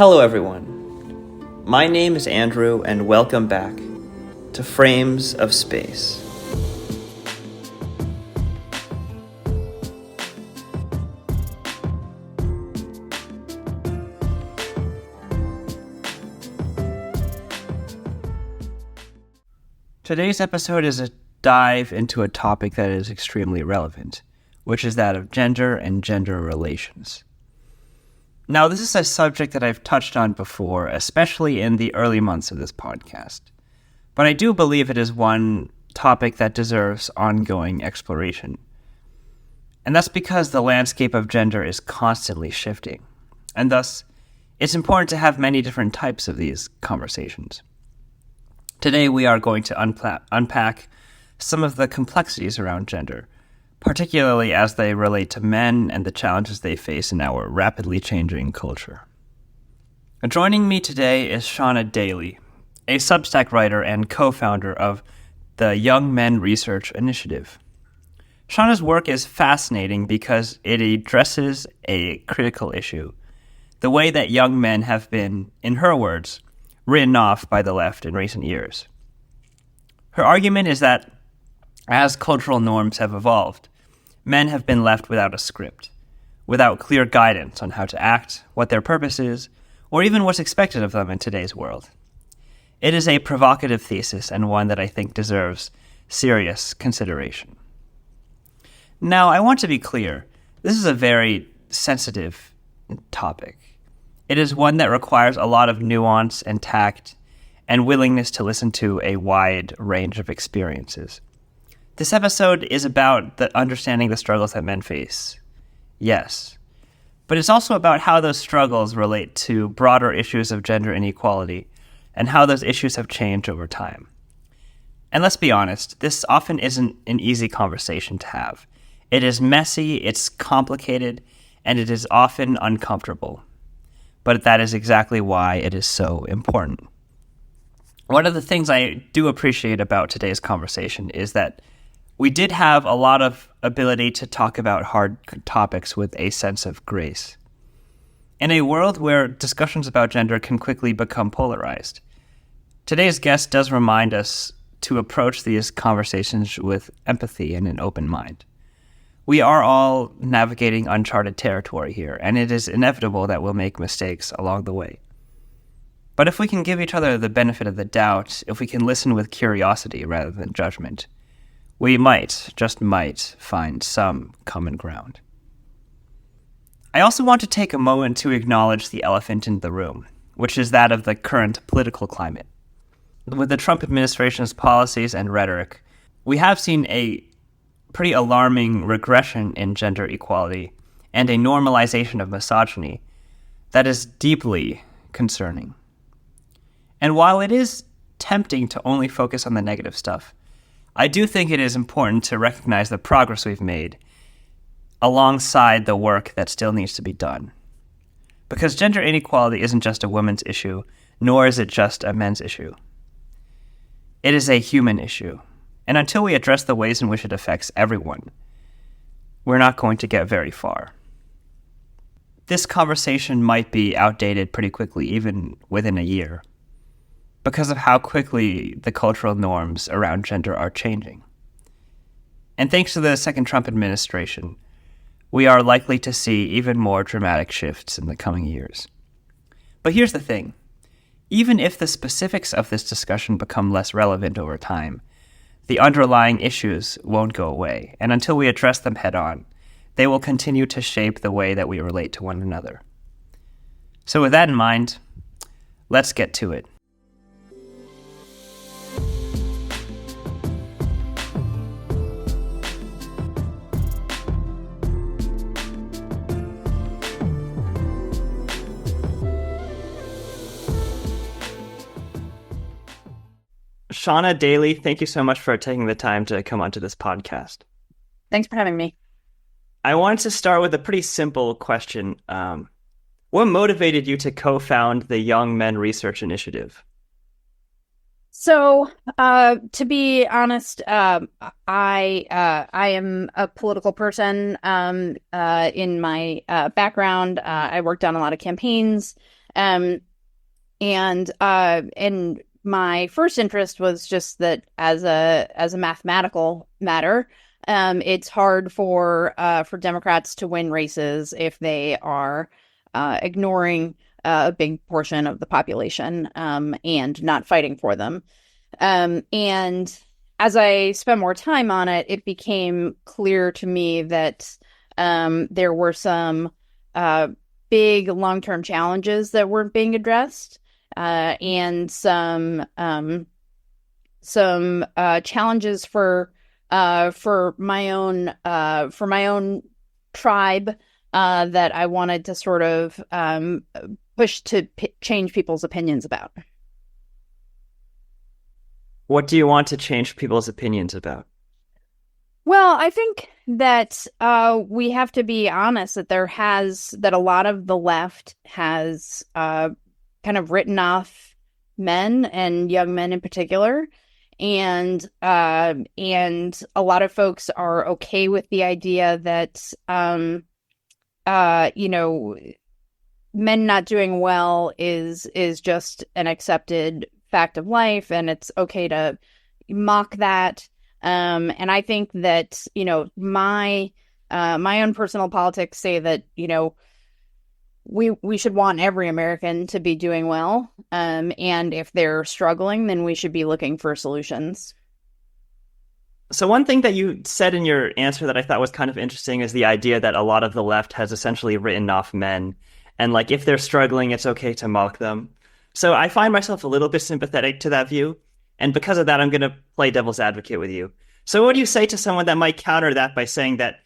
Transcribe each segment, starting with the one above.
Hello everyone, my name is Andrew and welcome back to Frames of Space. Today's episode is a dive into a topic that is extremely relevant, which is that of gender and gender relations. Now, this is a subject that I've touched on before, especially in the early months of this podcast. But I do believe it is one topic that deserves ongoing exploration. And that's because the landscape of gender is constantly shifting. And thus, it's important to have many different types of these conversations. Today, we are going to unpack some of the complexities around gender, particularly as they relate to men and the challenges they face in our rapidly changing culture. Joining me today is Shauna Daly, a Substack writer and co-founder of the Young Men Research Initiative. Shauna's work is fascinating because it addresses a critical issue, the way that young men have been, in her words, written off by the left in recent years. Her argument is that as cultural norms have evolved, men have been left without a script, without clear guidance on how to act, what their purpose is, or even what's expected of them in today's world. It is a provocative thesis and one that I think deserves serious consideration. Now, I want to be clear, this is a very sensitive topic. It is one that requires a lot of nuance and tact and willingness to listen to a wide range of experiences. This episode is about understanding the struggles that men face. Yes. But it's also about how those struggles relate to broader issues of gender inequality and how those issues have changed over time. And let's be honest, this often isn't an easy conversation to have. It is messy, it's complicated, and it is often uncomfortable. But that is exactly why it is so important. One of the things I do appreciate about today's conversation is that we did have a lot of ability to talk about hard topics with a sense of grace. In a world where discussions about gender can quickly become polarized, today's guest does remind us to approach these conversations with empathy and an open mind. We are all navigating uncharted territory here, and it is inevitable that we'll make mistakes along the way. But if we can give each other the benefit of the doubt, if we can listen with curiosity rather than judgment, we might, just might, find some common ground. I also want to take a moment to acknowledge the elephant in the room, which is that of the current political climate. With the Trump administration's policies and rhetoric, we have seen a pretty alarming regression in gender equality and a normalization of misogyny that is deeply concerning. And while it is tempting to only focus on the negative stuff, I do think it is important to recognize the progress we've made alongside the work that still needs to be done. Because gender inequality isn't just a woman's issue, nor is it just a men's issue. It is a human issue. And until we address the ways in which it affects everyone, we're not going to get very far. This conversation might be outdated pretty quickly, even within a year, because of how quickly the cultural norms around gender are changing. And thanks to the second Trump administration, we are likely to see even more dramatic shifts in the coming years. But here's the thing. Even if the specifics of this discussion become less relevant over time, the underlying issues won't go away, and until we address them head-on, they will continue to shape the way that we relate to one another. So with that in mind, let's get to it. Shauna Daly, thank you so much for taking the time to come onto this podcast. Thanks for having me. I wanted to start with a pretty simple question. What motivated you to co-found the Young Men Research Initiative? So, to be honest, I am a political person. In my background, I worked on a lot of campaigns And my first interest was just that as a mathematical matter, it's hard for Democrats to win races if they are ignoring a big portion of the population, and not fighting for them. And as I spent more time on it, it became clear to me that there were some big long-term challenges that weren't being addressed, and some challenges for my own tribe, that I wanted to sort of push to change people's opinions about. What do you want to change people's opinions about? Well, I think that we have to be honest that a lot of the left has kind of written off men and young men in particular, and a lot of folks are okay with the idea that men not doing well is just an accepted fact of life, and it's okay to mock that. And I think that, my own personal politics say that, we should want every American to be doing well. And if they're struggling, then we should be looking for solutions. So one thing that you said in your answer that I thought was kind of interesting is the idea that a lot of the left has essentially written off men. And like, if they're struggling, it's okay to mock them. So I find myself a little bit sympathetic to that view. And because of that, I'm going to play devil's advocate with you. So what do you say to someone that might counter that by saying that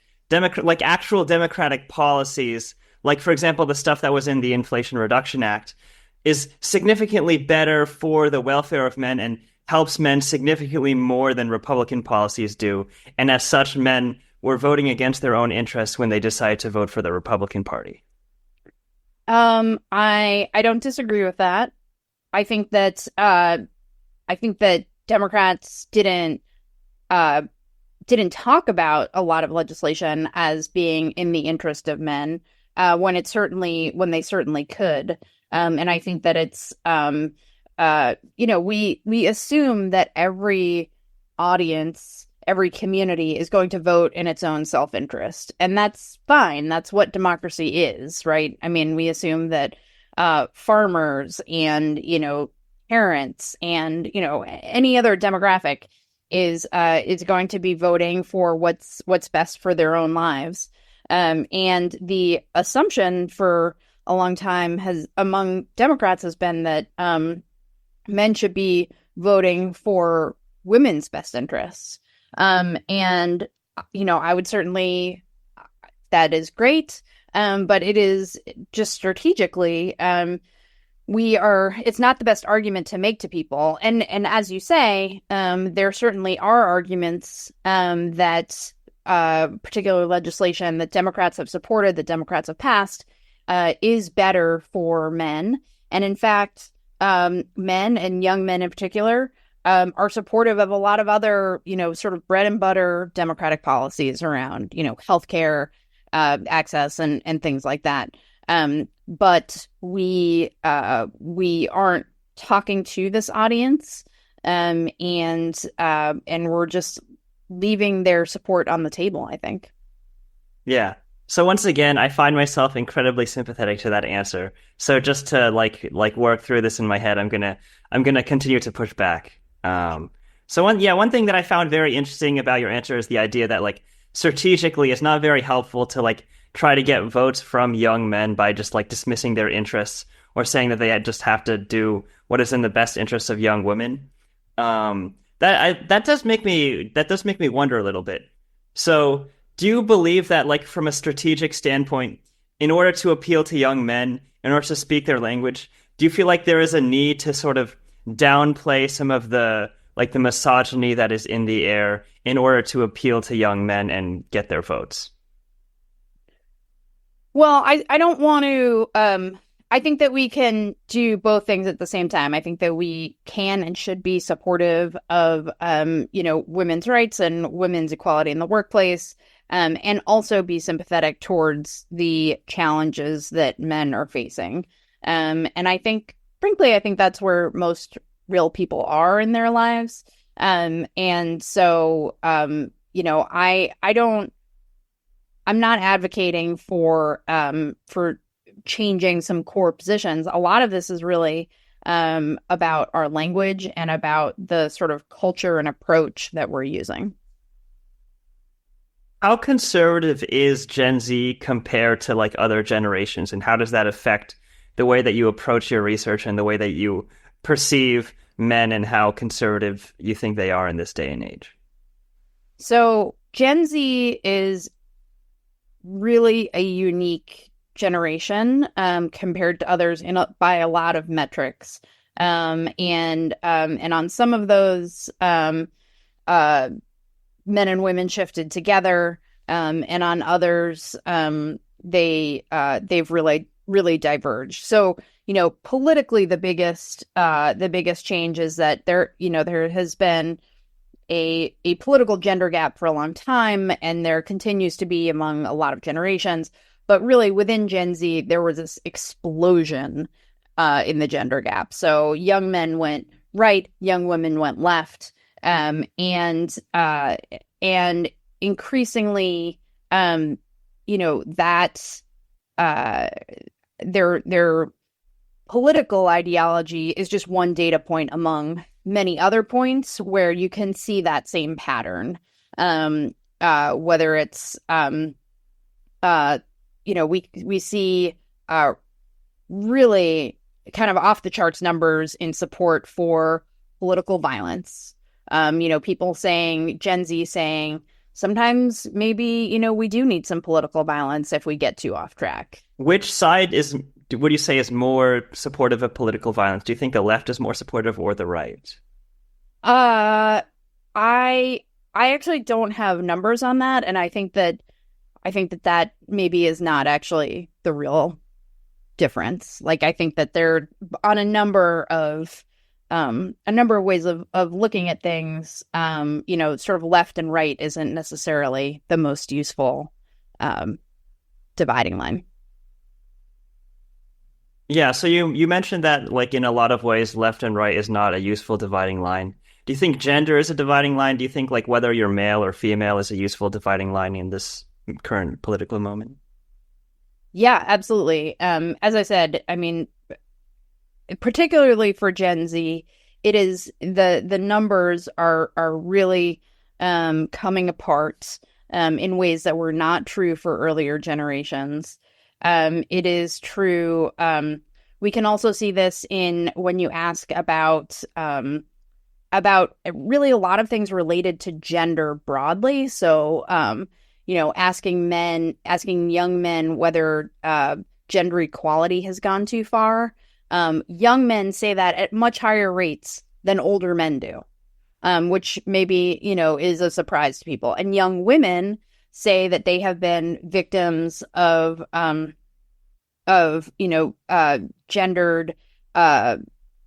actual democratic policies, like, for example, the stuff that was in the Inflation Reduction Act, is significantly better for the welfare of men and helps men significantly more than Republican policies do. And as such, men were voting against their own interests when they decided to vote for the Republican Party. I don't disagree with that. I think that Democrats didn't talk about a lot of legislation as being in the interest of men, when they certainly could. And I think that it's we assume that every audience, every community is going to vote in its own self-interest, and that's fine. That's what democracy is, right? I mean, we assume that farmers and parents and any other demographic is going to be voting for what's best for their own lives. And the assumption for a long time among Democrats has been that men should be voting for women's best interests. And I would certainly, that is great. But it is just strategically, it's not the best argument to make to people. And as you say, there certainly are arguments that particular legislation that Democrats have supported, that Democrats have passed, is better for men. And in fact, men and young men in particular are supportive of a lot of other, sort of bread and butter Democratic policies around, healthcare, access and things like that. But we aren't talking to this audience, and we're just leaving their support on the table, I think. Yeah. So once again, I find myself incredibly sympathetic to that answer. So just to like work through this in my head, I'm gonna continue to push back. One thing that I found very interesting about your answer is the idea that strategically it's not very helpful to try to get votes from young men by just dismissing their interests or saying that they just have to do what is in the best interests of young women. That does make me wonder a little bit. So do you believe that from a strategic standpoint, in order to appeal to young men, in order to speak their language, do you feel like there is a need to sort of downplay some of the the misogyny that is in the air in order to appeal to young men and get their votes? Well, I don't want to, I think that we can do both things at the same time. I think that we can and should be supportive of, women's rights and women's equality in the workplace, and also be sympathetic towards the challenges that men are facing. And I think, frankly, I think that's where most real people are in their lives. And so, I'm not advocating for changing some core positions. A lot of this is really about our language and about the sort of culture and approach that we're using. How conservative is Gen Z compared to like other generations, and how does that affect the way that you approach your research and the way that you perceive men and how conservative you think they are in this day and age? So Gen Z is really a unique generation compared to others by a lot of metrics. And on some of those, men and women shifted together, and on others, they've really diverged. So, politically, the biggest change is that there has been a political gender gap for a long time, and there continues to be among a lot of generations. But really, within Gen Z, there was this explosion in the gender gap. So young men went right, young women went left, and increasingly, that their political ideology is just one data point among many other points where you can see that same pattern. Whether it's we see really kind of off the charts numbers in support for political violence. People saying, Gen Z saying, sometimes maybe, we do need some political violence if we get too off track. Which side would you say is more supportive of political violence? Do you think the left is more supportive or the right? I actually don't have numbers on that, and I think that maybe is not actually the real difference. Like, I think that they're on a number of ways of looking at things. Sort of left and right isn't necessarily the most useful dividing line. Yeah, so you mentioned that, like, in a lot of ways, left and right is not a useful dividing line. Do you think gender is a dividing line? Do you think, like, whether you're male or female is a useful dividing line in this current political moment? Yeah, absolutely. As I said, I mean, particularly for Gen Z, it is the numbers are really coming apart in ways that were not true for earlier generations. It is true. We can also see this in when you ask about really a lot of things related to gender broadly. So, asking young men whether gender equality has gone too far. Young men say that at much higher rates than older men do, which maybe, is a surprise to people. And young women say that they have been victims of gendered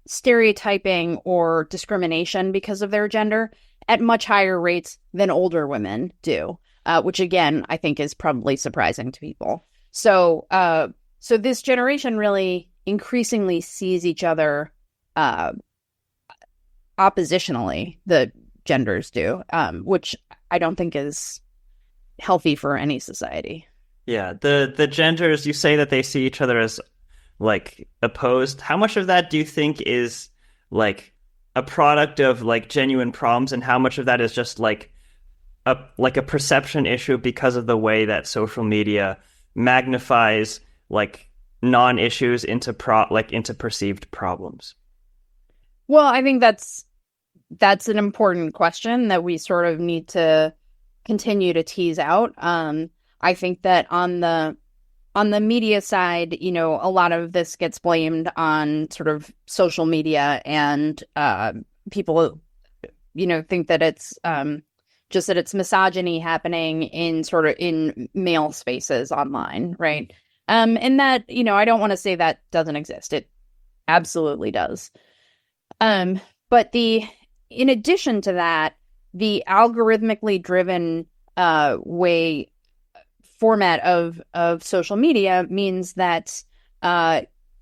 stereotyping or discrimination because of their gender at much higher rates than older women do, which again, I think is probably surprising to people. So this generation really increasingly sees each other oppositionally, the genders do, which I don't think is healthy for any society. Yeah, the genders, you say that they see each other as, like, opposed. How much of that do you think is, like, a product of, like, genuine problems, and how much of that is just like a perception issue because of the way that social media magnifies, like, non-issues into perceived problems? Well, I think that's an important question that we sort of need to continue to tease out. I think that on the media side, a lot of this gets blamed on sort of social media, and people, think that it's just that it's misogyny happening in male spaces online, right? And that, I don't want to say that doesn't exist. It absolutely does. But in addition to that, the algorithmically driven format of social media means that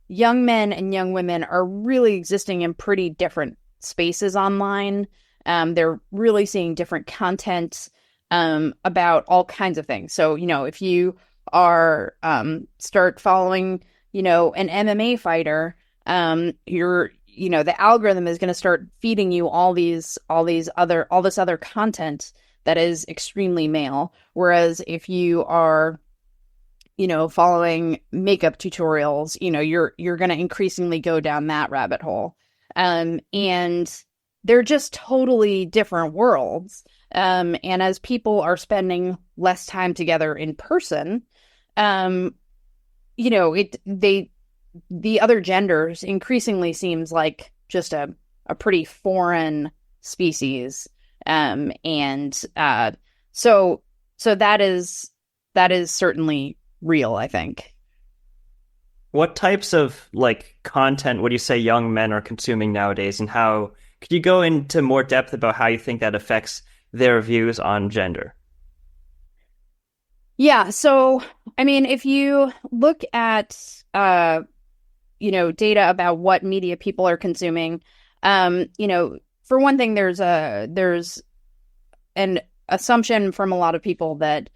young men and young women are really existing in pretty different spaces online. They're really seeing different content about all kinds of things. So, if you are start following, an MMA fighter, the algorithm is going to start feeding you all this other content that is extremely male. Whereas if you are, following makeup tutorials, you're going to increasingly go down that rabbit hole. And they're just totally different worlds. And as people are spending less time together in person, the other genders increasingly seems like just a pretty foreign species. So that is certainly real, I think. What types of like content would you say young men are consuming nowadays, and how could you go into more depth about how you think that affects their views on gender? Yeah, so I mean, if you look at data about what media people are consuming, for one thing, there's an assumption from a lot of people that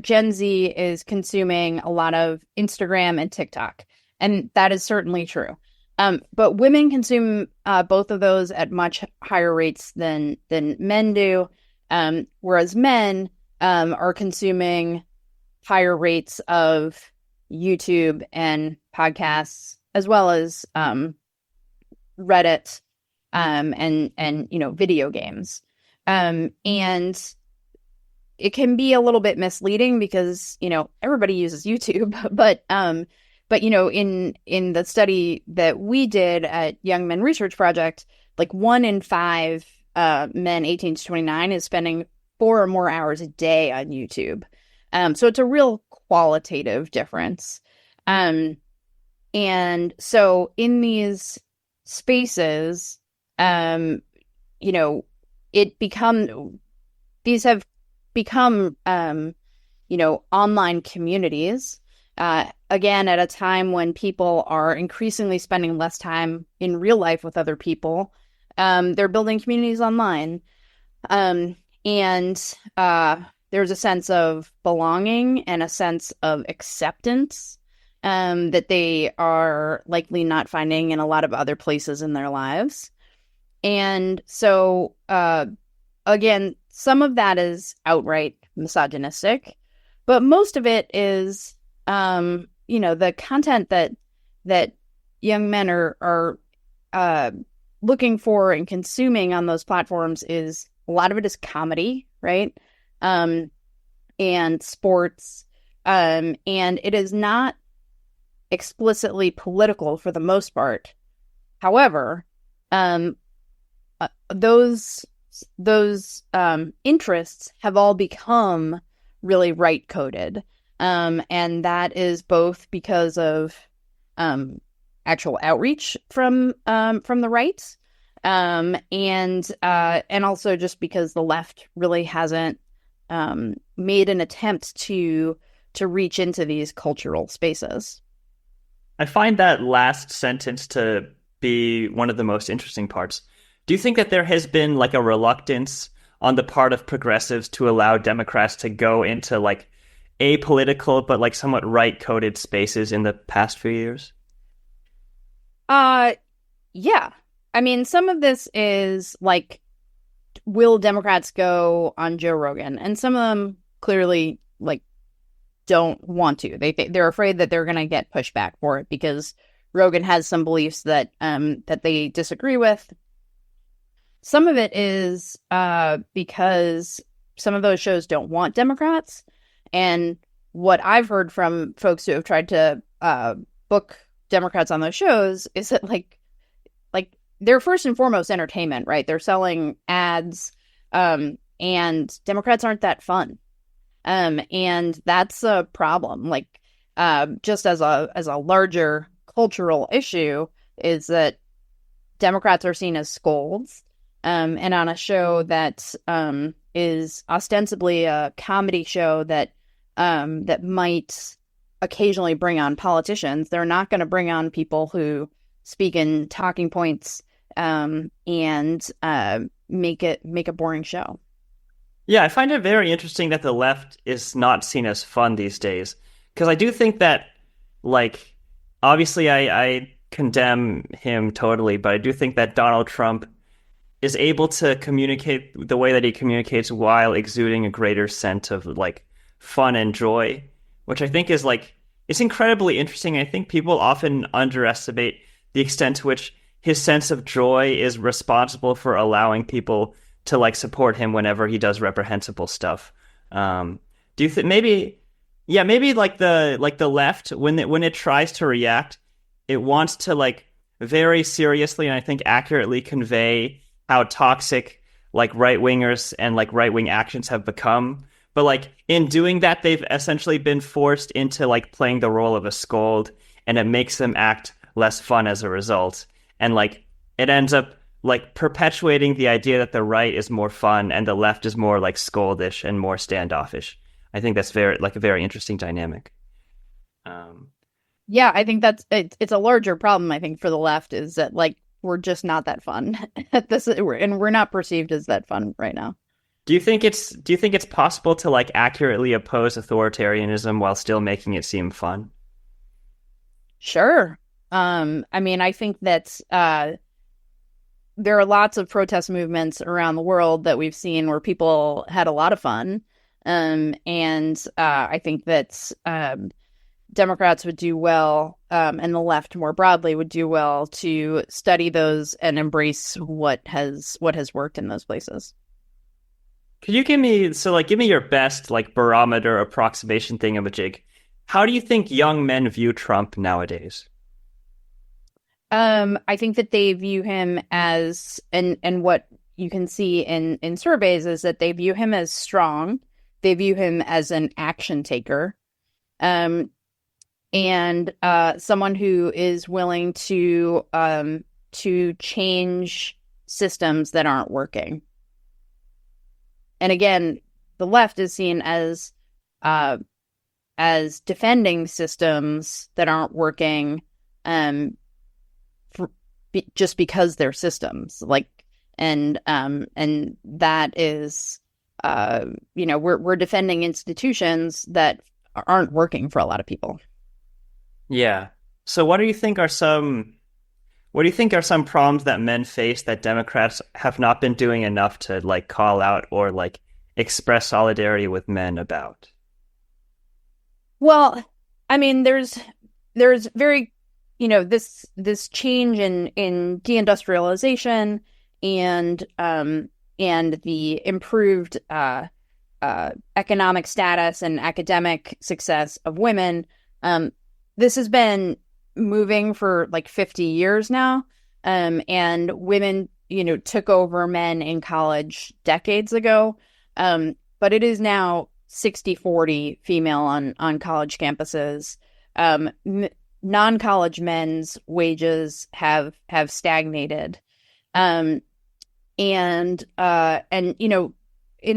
Gen Z is consuming a lot of Instagram and TikTok, and that is certainly true. But women consume both of those at much higher rates than men do, whereas men are consuming higher rates of YouTube and podcasts, as well as Reddit and video games. And it can be a little bit misleading because everybody uses YouTube, but in the study that we did at Young Men Research Project, like 1 in 5 men 18 to 29 is spending 4 or more hours a day on YouTube. So it's a real qualitative difference. And so in these spaces, these have become, online communities, again, at a time when people are increasingly spending less time in real life with other people. They're building communities online. And there's a sense of belonging and a sense of acceptance that they are likely not finding in a lot of other places in their lives. And so, again, some of that is outright misogynistic, but most of it is, the content that young men are looking for and consuming on those platforms is, a lot of it is comedy, right? And sports, and it is not explicitly political for the most part. However, those interests have all become really right coded, and that is both because of actual outreach from the right, and also just because the left really hasn't made an attempt to reach into these cultural spaces. I find that last sentence to be one of the most interesting parts. Do you think that there has been like a reluctance on the part of progressives to allow Democrats to go into like apolitical but like somewhat right-coded spaces in the past few years? Yeah. I mean, some of this is like, will Democrats go on Joe Rogan? And some of them clearly like don't want to. They're afraid that they're going to get pushback for it because Rogan has some beliefs that they disagree with. Some of it is because some of those shows don't want Democrats. And what I've heard from folks who have tried to book Democrats on those shows is that like they're first and foremost entertainment, right? They're selling ads, and Democrats aren't that fun. And that's a problem. Like, just as a larger cultural issue is that Democrats are seen as scolds. And on a show that is ostensibly a comedy show that might occasionally bring on politicians. They're not going to bring on people who speak in talking points and make a boring show. Yeah, I find it very interesting that the left is not seen as fun these days. Because I do think that, like, obviously I condemn him totally, but I do think that Donald Trump is able to communicate the way that he communicates while exuding a greater sense of, like, fun and joy, which I think is, like, it's incredibly interesting. I think people often underestimate the extent to which his sense of joy is responsible for allowing people to, like, support him whenever he does reprehensible stuff. Do you think maybe, yeah, maybe like the left when it tries to react, it wants to, like, very seriously and I think accurately convey how toxic, like, right wingers and, like, right wing actions have become. But, like, in doing that, they've essentially been forced into, like, playing the role of a scold, and it makes them act less fun as a result. And, like, it ends up, like, perpetuating the idea that the right is more fun and the left is more, like, scoldish and more standoffish. I think that's a very interesting dynamic. Um, Yeah, I think it's a larger problem, I think, for the left is that, like, we're just not that fun at this, and we're not perceived as that fun right now. do you think it's possible to, like, accurately oppose authoritarianism while still making it seem fun? Sure. I mean, I think that there are lots of protest movements around the world that we've seen where people had a lot of fun. And I think that Democrats would do well, and the left more broadly would do well to study those and embrace what has worked in those places. Could you give me your best, like, barometer approximation thingamajig? How do you think young men view Trump nowadays? I think that they view him as, and what you can see in surveys is that they view him as strong. They view him as an action taker, and someone who is willing to change systems that aren't working. And again, the left is seen as defending systems that aren't working, just because they're systems, like, and that is, we're defending institutions that aren't working for a lot of people. Yeah. So what do you think are some problems that men face that Democrats have not been doing enough to, like, call out or, like, express solidarity with men about? Well, I mean, there's very, this change in deindustrialization and the improved economic status and academic success of women. This has been moving for like 50 years now, and women, took over men in college decades ago, but it is now 60-40 female on college campuses. Non-college men's wages have stagnated, and in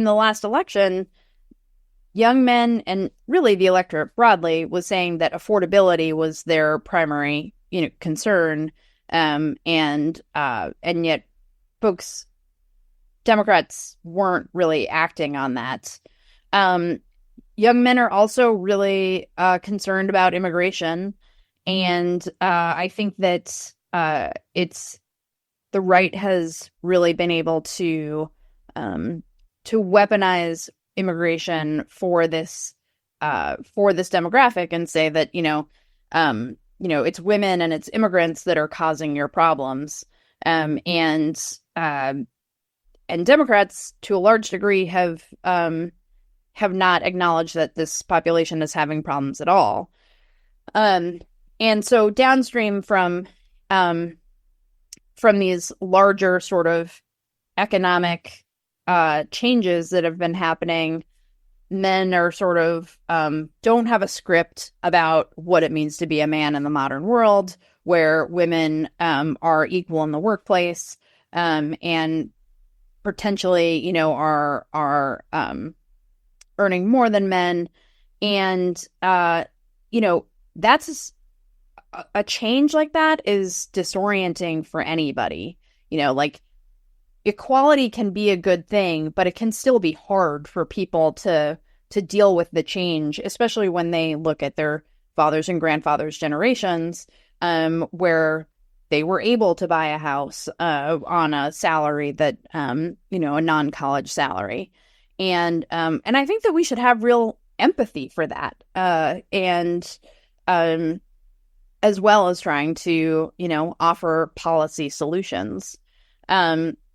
the last election, young men and really the electorate broadly was saying that affordability was their primary concern, and yet Democrats weren't really acting on that. Young men are also really concerned about immigration, and I think that the right has really been able to weaponize immigration for this demographic and say that it's women and it's immigrants that are causing your problems, and Democrats to a large degree have not acknowledged that this population is having problems at all. And so downstream from these larger sort of economic changes that have been happening, men are sort of don't have a script about what it means to be a man in the modern world, where women are equal in the workplace, and potentially, are earning more than men, and that's a change like that is disorienting for anybody. Like equality can be a good thing, but it can still be hard for people to deal with the change, especially when they look at their fathers and grandfathers' generations, where they were able to buy a house on a salary that, a non-college salary. And I think that we should have real empathy for that. And as well as trying to, offer policy solutions.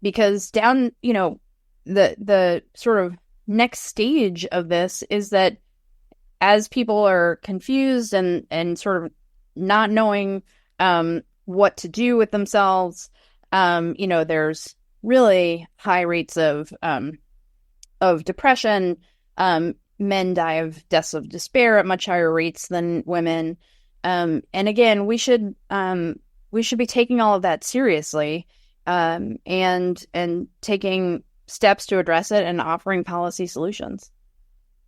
Because the sort of next stage of this is that as people are confused and sort of not knowing what to do with themselves, there's really high rates of depression. Men die of deaths of despair at much higher rates than women. And again, we should be taking all of that seriously, and taking steps to address it and offering policy solutions.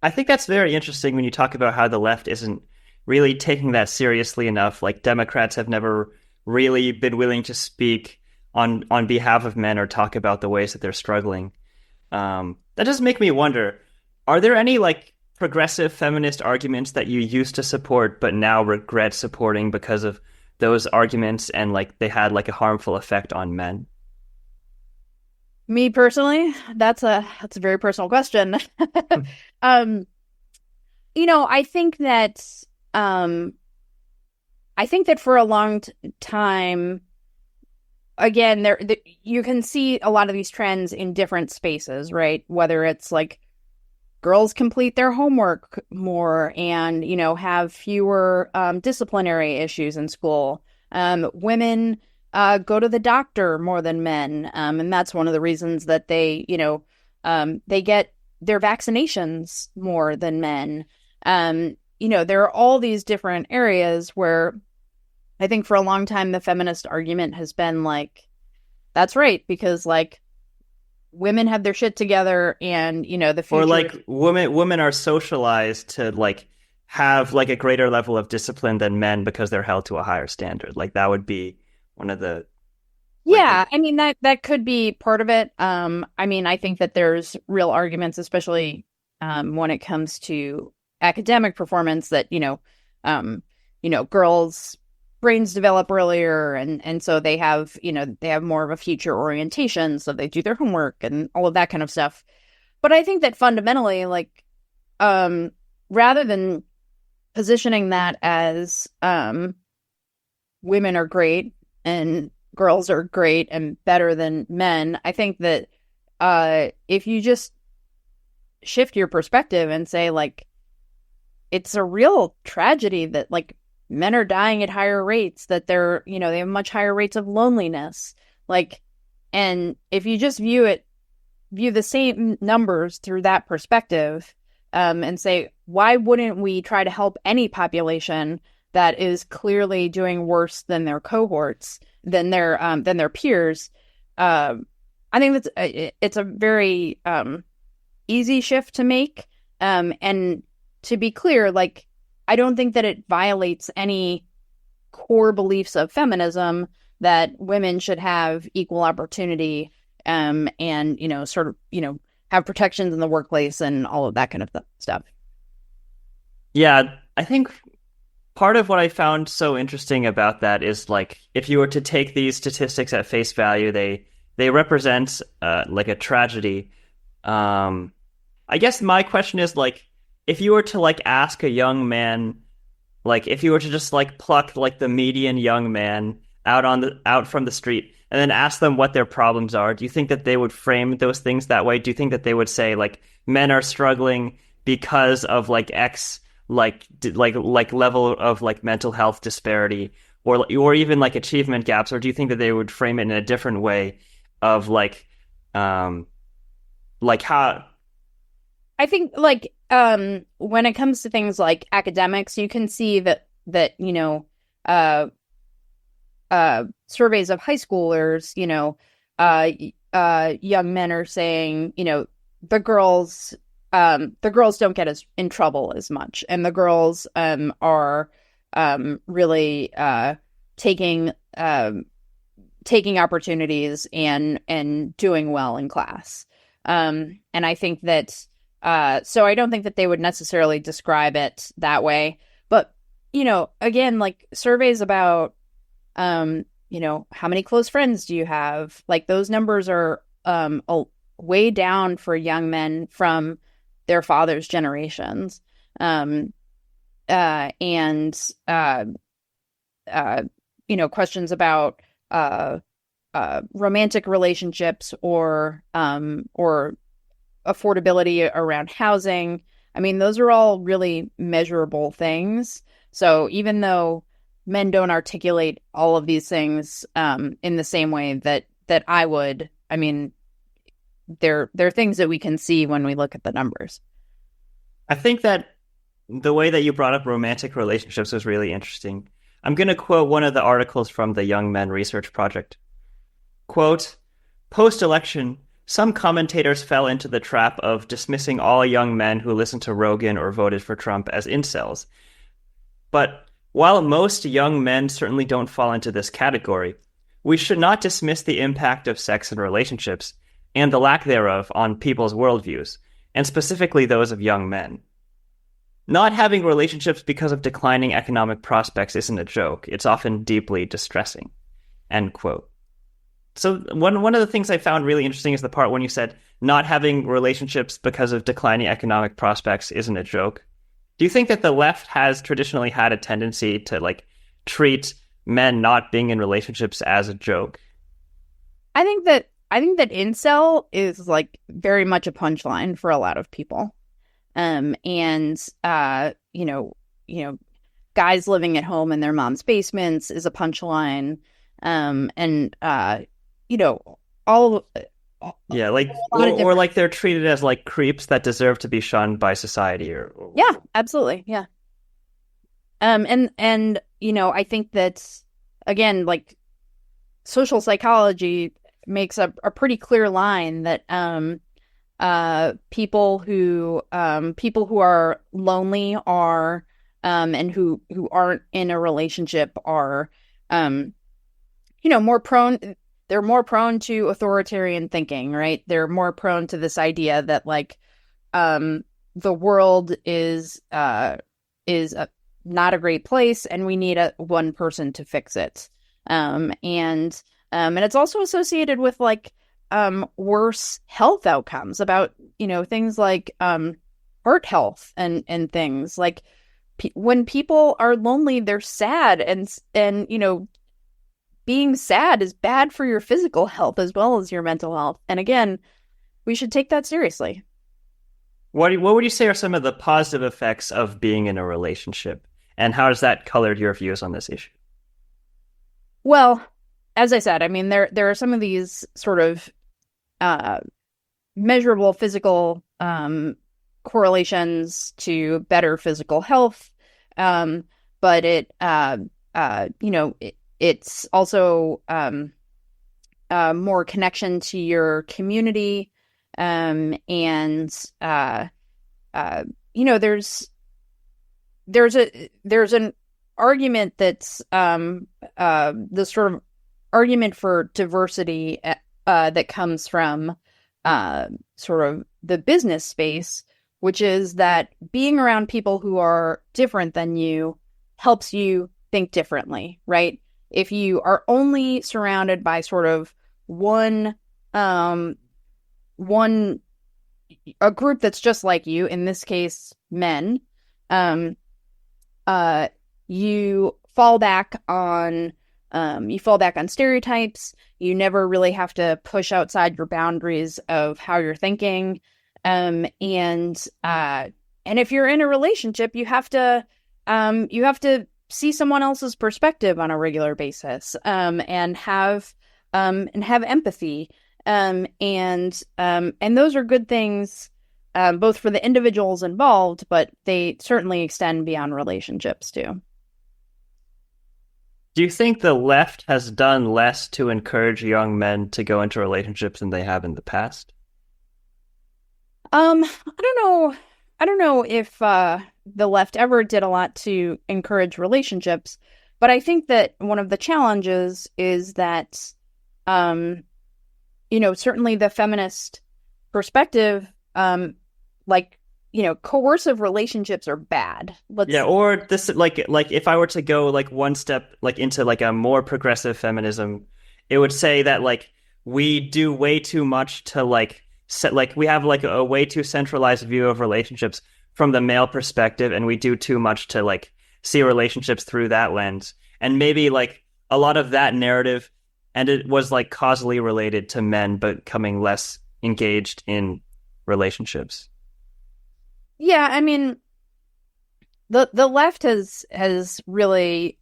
I think that's very interesting when you talk about how the left isn't really taking that seriously enough. Like Democrats have never really been willing to speak on behalf of men or talk about the ways that they're struggling. That does make me wonder, are there any like progressive feminist arguments that you used to support but now regret supporting because of those arguments and like they had like a harmful effect on men? Me personally, that's a very personal question. I think that for a long time, again, you can see a lot of these trends in different spaces, right? Whether it's like girls complete their homework more and, have fewer disciplinary issues in school. Women go to the doctor more than men. And that's one of the reasons that they get their vaccinations more than men. There are all these different areas where I think for a long time, the feminist argument has been like, that's right, because like women have their shit together and, the future. Or like women are socialized to like have like a greater level of discipline than men because they're held to a higher standard. Like that would be one of the. Yeah, I mean, that could be part of it. I think that there's real arguments, especially when it comes to academic performance, that, girls' brains develop earlier and so they have more of a future orientation, so they do their homework and all of that kind of stuff. But I think that fundamentally, like, rather than positioning that as women are great and girls are great and better than men, I think that if you just shift your perspective and say, like, it's a real tragedy that, like, men are dying at higher rates, that they're, they have much higher rates of loneliness. Like, and if you just view the same numbers through that perspective, and say, why wouldn't we try to help any population that is clearly doing worse than their cohorts, than their peers? I think it's a very easy shift to make. And to be clear, like, I don't think that it violates any core beliefs of feminism that women should have equal opportunity, and, have protections in the workplace and all of that kind of stuff. Yeah, I think part of what I found so interesting about that is, like, if you were to take these statistics at face value, they represent like a tragedy. I guess my question is, like, if you were to like ask a young man, like if you were to just like pluck like the median young man out from the street and then ask them what their problems are, do you think that they would frame those things that way? Do you think that they would say like men are struggling because of like X like level of like mental health disparity or even like achievement gaps, or do you think that they would frame it in a different way of like how? I think, like, when it comes to things like academics, you can see that surveys of high schoolers, young men are saying, the girls the girls don't get as in trouble as much, and the girls are really taking taking opportunities and doing well in class. And I think that so I don't think that they would necessarily describe it that way. But, again, like surveys about how many close friends do you have? Like those numbers are way down for young men from their father's generations. And questions about romantic relationships or affordability around housing. I mean, those are all really measurable things. So even though men don't articulate all of these things in the same way that I would, I mean, they're things that we can see when we look at the numbers. I think that the way that you brought up romantic relationships was really interesting. I'm going to quote one of the articles from the Young Men Research Project. Quote, "Post-election, some commentators fell into the trap of dismissing all young men who listened to Rogan or voted for Trump as incels. But while most young men certainly don't fall into this category, we should not dismiss the impact of sex and relationships, and the lack thereof, on people's worldviews, and specifically those of young men. Not having relationships because of declining economic prospects isn't a joke. It's often deeply distressing." End quote. So one of the things I found really interesting is the part when you said not having relationships because of declining economic prospects isn't a joke. Do you think that the left has traditionally had a tendency to treat men not being in relationships as a joke? I think that incel is very much a punchline for a lot of people. Guys living at home in their mom's basements is a punchline. All yeah, or they're treated as creeps that deserve to be shunned by society or yeah, absolutely, yeah. I think that again, social psychology makes a pretty clear line that people who are lonely are and who aren't in a relationship are they're more prone to authoritarian thinking, right? They're more prone to this idea that the world is not a great place and we need one person to fix it. And it's also associated with worse health outcomes about things like heart health and things when people are lonely, they're sad and being sad is bad for your physical health as well as your mental health. And again, we should take that seriously. What would you say are some of the positive effects of being in a relationship, and how has that colored your views on this issue? Well, as I said, I mean, there are some of these sort of measurable physical correlations to better physical health, but it's also more connection to your community, and there's an argument that's the sort of argument for diversity that comes from sort of the business space, which is that being around people who are different than you helps you think differently, right? If you are only surrounded by sort of a group that's just like you, in this case, men, you fall back on stereotypes. You never really have to push outside your boundaries of how you're thinking. And if you're in a relationship, you have to see someone else's perspective on a regular basis, and have empathy. And those are good things, both for the individuals involved, but they certainly extend beyond relationships too. Do you think the left has done less to encourage young men to go into relationships than they have in the past? I don't know. I don't know if the left ever did a lot to encourage relationships, but I think that one of the challenges is that, um, certainly the feminist perspective, like, coercive relationships are bad. Yeah, Let's, or this like if I were to go like one step like into like a more progressive feminism, it would say that like we do way too much to like set like we have like a way too centralized view of relationships from the male perspective, and we do too much to like see relationships through that lens. And maybe like a lot of that narrative and it was like causally related to men becoming less engaged in relationships. yeah, I mean, the left has really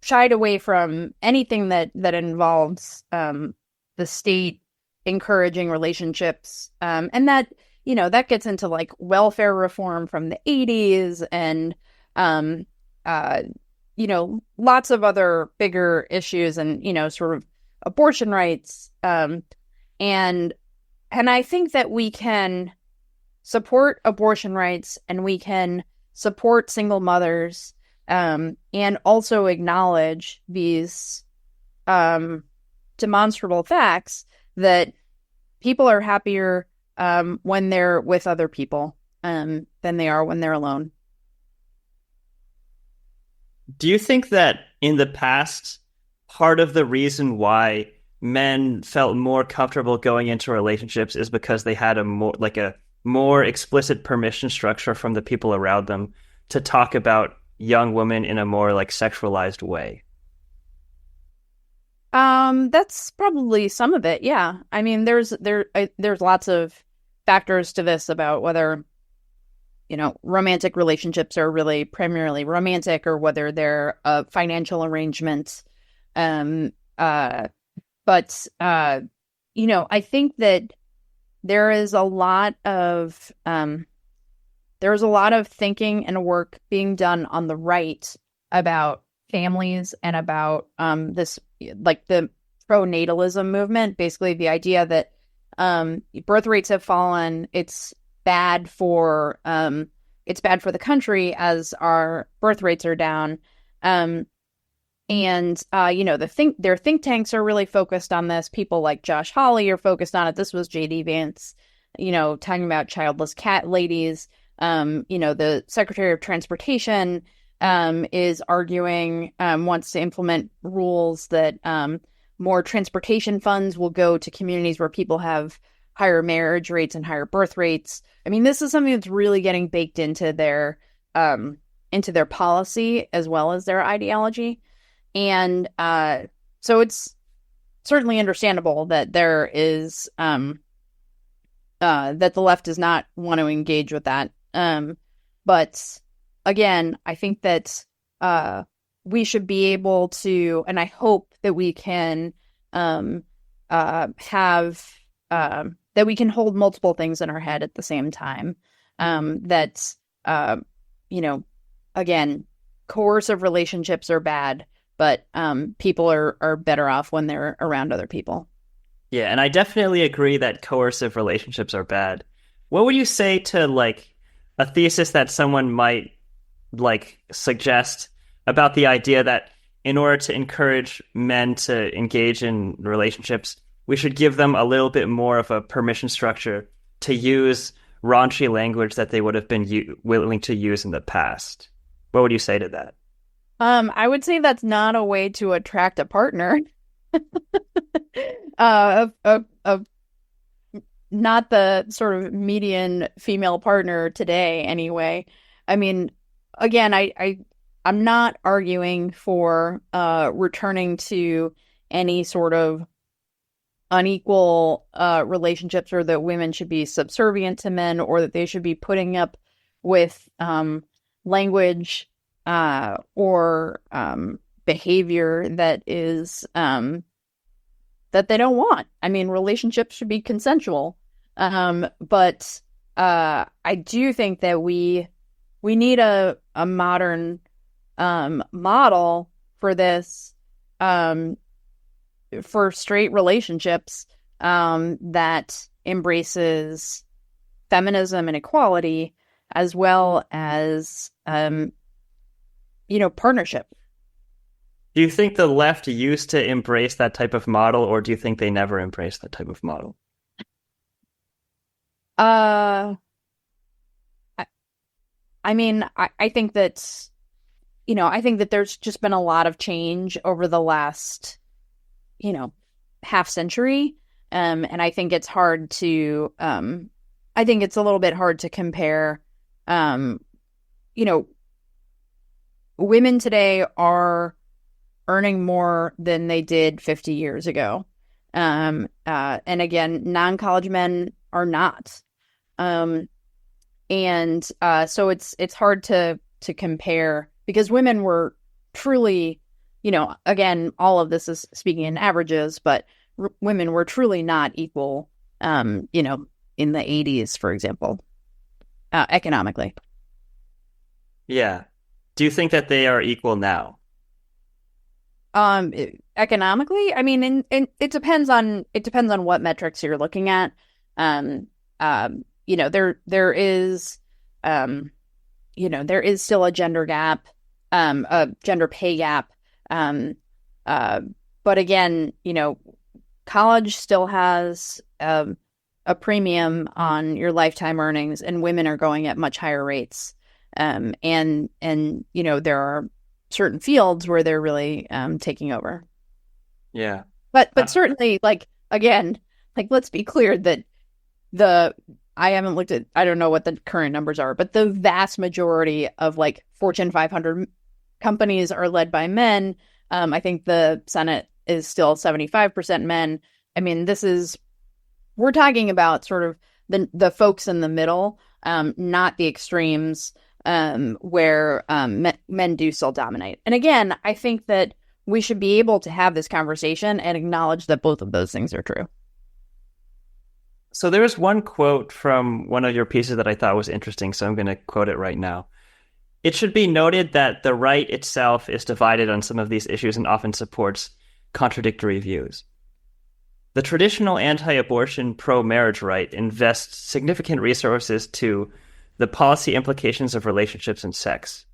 shied away from anything that involves the state encouraging relationships, and that gets into like welfare reform from the 80s and um, uh, lots of other bigger issues and sort of abortion rights, and I think that we can support abortion rights and we can support single mothers, and also acknowledge these um, demonstrable facts that people are happier when they're with other people than they are when they're alone. Do you think that in the past, part of the reason why men felt more comfortable going into relationships is because they had a more explicit permission structure from the people around them to talk about young women in a more like sexualized way? That's probably some of it. Yeah. I mean, there's lots of factors to this about whether romantic relationships are really primarily romantic or whether they're a financial arrangement. Um, uh, but I think that there is a lot of there's a lot of thinking and work being done on the right about families and about this like the pronatalism movement, basically the idea that birth rates have fallen. It's bad for the country as our birth rates are down. And their think tanks are really focused on this. People like Josh Hawley are focused on it. This was JD Vance, talking about childless cat ladies. The Secretary of Transportation is arguing, wants to implement rules that more transportation funds will go to communities where people have higher marriage rates and higher birth rates. I mean, this is something that's really getting baked into their policy as well as their ideology. And so it's certainly understandable that there is that the left does not want to engage with that. But again, I think that we should be able to, and I hope that we can have that we can hold multiple things in our head at the same time. That again, coercive relationships are bad, but people are better off when they're around other people. Yeah, and I definitely agree that coercive relationships are bad. What would you say to like a thesis that someone might like suggest about the idea that in order to encourage men to engage in relationships, we should give them a little bit more of a permission structure to use raunchy language that they would have been willing to use in the past? What would you say to that? I would say that's not a way to attract a partner. Of not the sort of median female partner today, anyway. I mean, again, I'm not arguing for returning to any sort of unequal relationships, or that women should be subservient to men, or that they should be putting up with language or behavior that is that they don't want. I mean, relationships should be consensual. But I do think that we need a modern model for this, for straight relationships, that embraces feminism and equality, as well as partnership. Do you think the left used to embrace that type of model, or do you think they never embraced that type of model? Uh, I, I mean, I think that, I think that there's just been a lot of change over the last, half century. And I think it's hard to, I think it's a little bit hard to compare, you know, women today are earning more than they did 50 years ago. And again, non-college men are not. So it's hard to compare because women were truly, again, all of this is speaking in averages, but women were truly not equal, in the 80s, for example, economically. Yeah. Do you think that they are equal now? Economically, I mean, and it depends on what metrics you're looking at. There is, there is still a gender gap, a gender pay gap. But again, college still has a premium on your lifetime earnings, and women are going at much higher rates. And there are certain fields where they're really taking over. Yeah. But certainly, let's be clear that I haven't looked at, I don't know what the current numbers are, but the vast majority of Fortune 500 companies are led by men. I think the Senate is still 75% men. I mean, we're talking about sort of the folks in the middle, not the extremes, where men do still dominate. And again, I think that we should be able to have this conversation and acknowledge that both of those things are true. So there was one quote from one of your pieces that I thought was interesting, so I'm going to quote it right now. It should be noted that the right itself is divided on some of these issues and often supports contradictory views. The traditional anti-abortion, pro-marriage right invests significant resources to the policy implications of relationships and sex.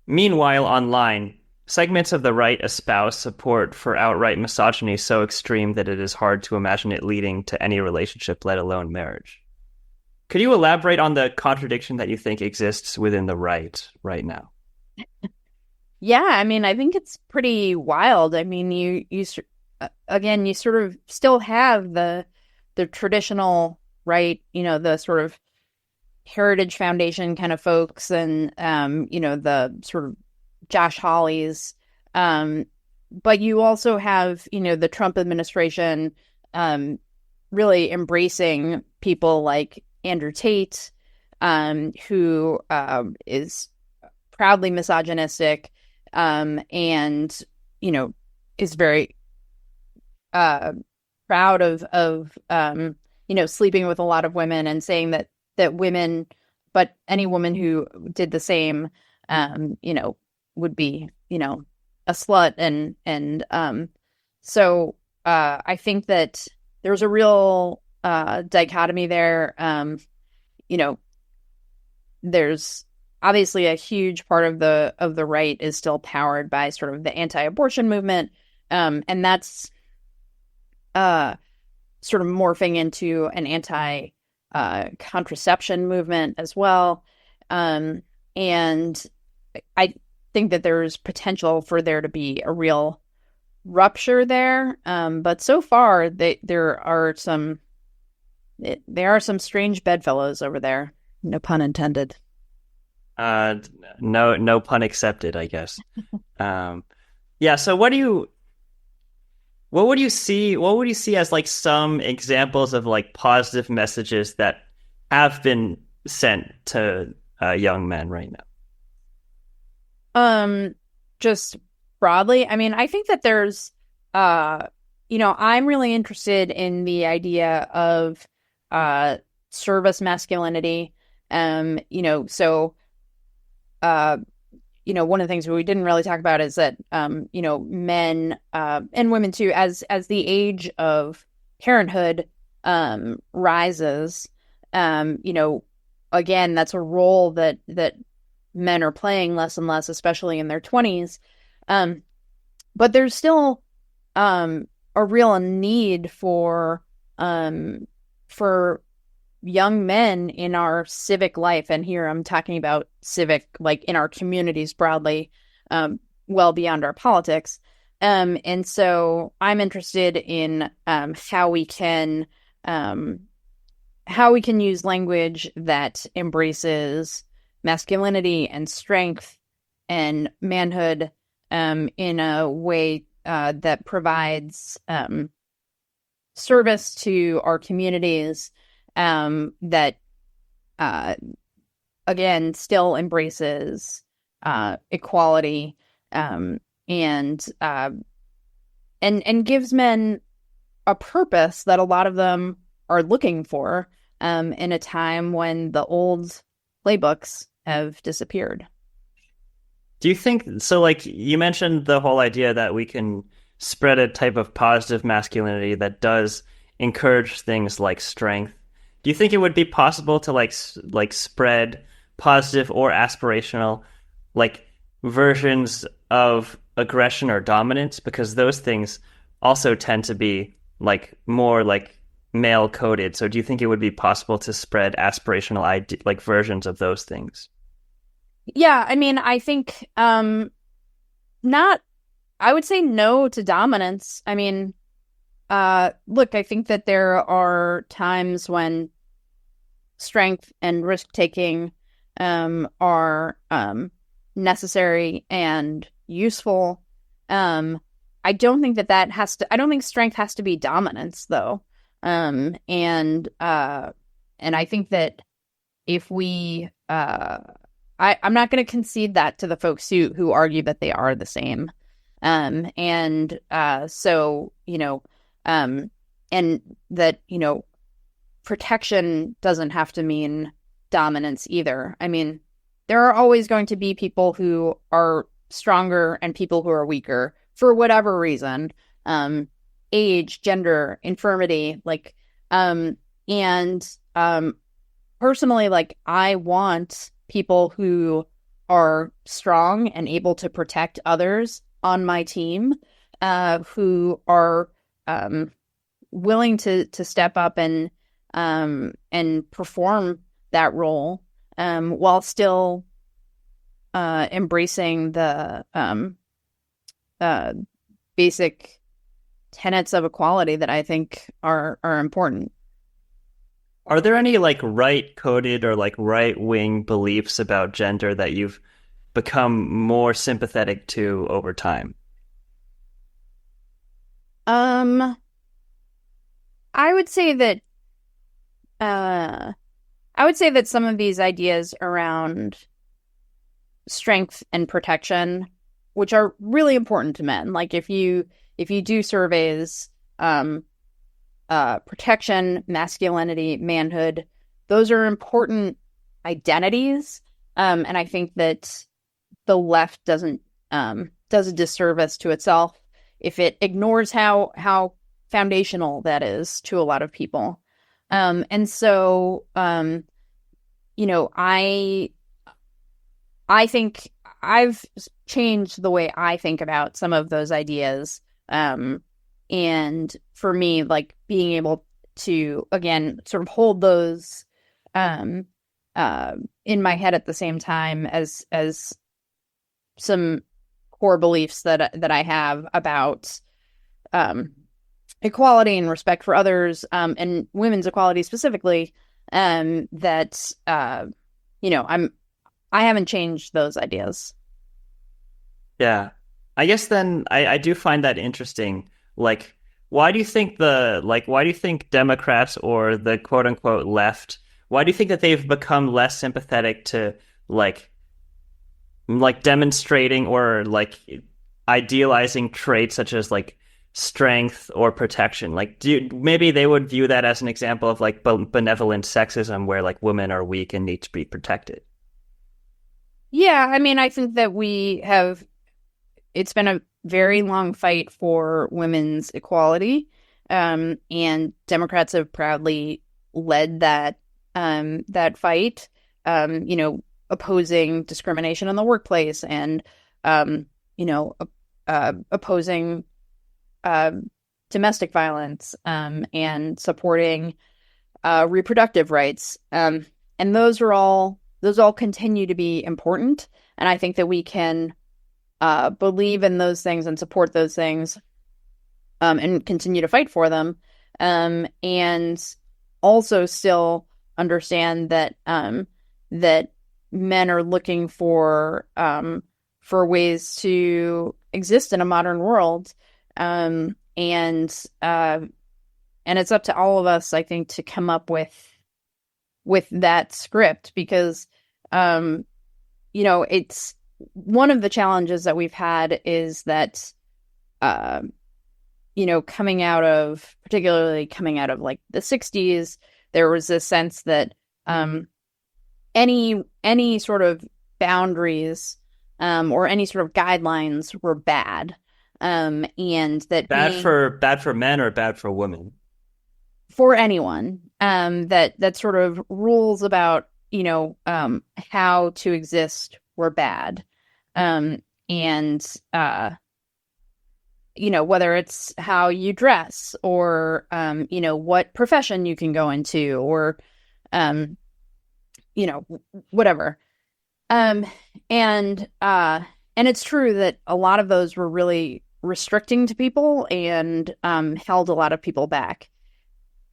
Meanwhile, online, segments of the right espouse support for outright misogyny so extreme that it is hard to imagine it leading to any relationship, let alone marriage. Could you elaborate on the contradiction that you think exists within the right now? Yeah, I mean, I think it's pretty wild. I mean, you sort of still have the traditional right, the sort of Heritage Foundation kind of folks, and the sort of Josh Hawleys, but you also have the Trump administration really embracing people like Andrew Tate, who is proudly misogynistic, and is very proud of sleeping with a lot of women and saying that women, but any woman who did the same, would be, a slut. So I think that there's a real dichotomy there. There's obviously a huge part of the right is still powered by sort of the anti-abortion movement. And that's sort of morphing into an contraception movement as well. And I think that there's potential for there to be a real rupture there. But so far, there are some strange bedfellows over there. No pun intended. No pun accepted, I guess. Yeah. So what would you see as some examples of positive messages that have been sent to young men right now? Just broadly, I mean, I think that there's, I'm really interested in the idea of service masculinity. One of the things we didn't really talk about is that, men and women too, as the age of parenthood rises, You know, again, that's a role that men are playing less and less, especially in their 20s. But there's still a real need for young men in our civic life, and here I'm talking about civic, like in our communities broadly, well beyond our politics. And so I'm interested in how we can use language that embraces masculinity and strength and manhood in a way that provides service to our communities, that again still embraces equality, and gives men a purpose that a lot of them are looking for in a time when the old playbooks have disappeared. Do you think so? Like you mentioned the whole idea that we can spread a type of positive masculinity that does encourage things like strength. Do you think it would be possible to like spread positive or aspirational like versions of aggression or dominance? Because those things also tend to be like more like male coded. So do you think it would be possible to spread aspirational like versions of those things? Yeah, I mean, I think not I would say no to dominance. I mean, look, I think that there are times when strength and risk taking are necessary and useful. I don't think I don't think strength has to be dominance, though. And I think that if we, I'm not going to concede that to the folks who argue that they are the same. So, and that, protection doesn't have to mean dominance either. I mean, there are always going to be people who are stronger and people who are weaker for whatever reason, age, gender, infirmity, personally, like, I want people who are strong and able to protect others on my team, who are willing to step up and perform that role, while still embracing the basic tenets of equality that I think are important. Are there any like right coded or like right wing beliefs about gender that you've become more sympathetic to over time? I would say that some of these ideas around strength and protection, which are really important to men, like if you do surveys, protection, masculinity, manhood, those are important identities. And I think that the left does a disservice to itself if it ignores how foundational that is to a lot of people. And so, I think I've changed the way I think about some of those ideas. And for me, like, being able to, again, sort of hold those in my head at the same time as some core beliefs that I have about equality and respect for others, and women's equality specifically, that I haven't changed those ideas. Yeah. I guess then I do find that interesting. Like, why do you think Democrats or the quote unquote left, why do you think that they've become less sympathetic to like demonstrating or like idealizing traits such as like strength or protection? Like, maybe they would view that as an example of like benevolent sexism where like women are weak and need to be protected. Yeah, I mean, I think that it's been a very long fight for women's equality, and Democrats have proudly led that that fight, opposing discrimination in the workplace and, opposing domestic violence, and supporting reproductive rights. And those all continue to be important. And I think that we can believe in those things and support those things, and continue to fight for them. And also still understand that that men are looking for ways to exist in a modern world. And it's up to all of us, I think, to come up with that script, because it's one of the challenges that we've had is that particularly coming out of like the 60s, there was this sense that any sort of boundaries or any sort of guidelines were bad, and that bad for men or bad for women? For anyone, that sort of rules about how to exist were bad, and whether it's how you dress or what profession you can go into or whatever. And it's true that a lot of those were really restricting to people and held a lot of people back.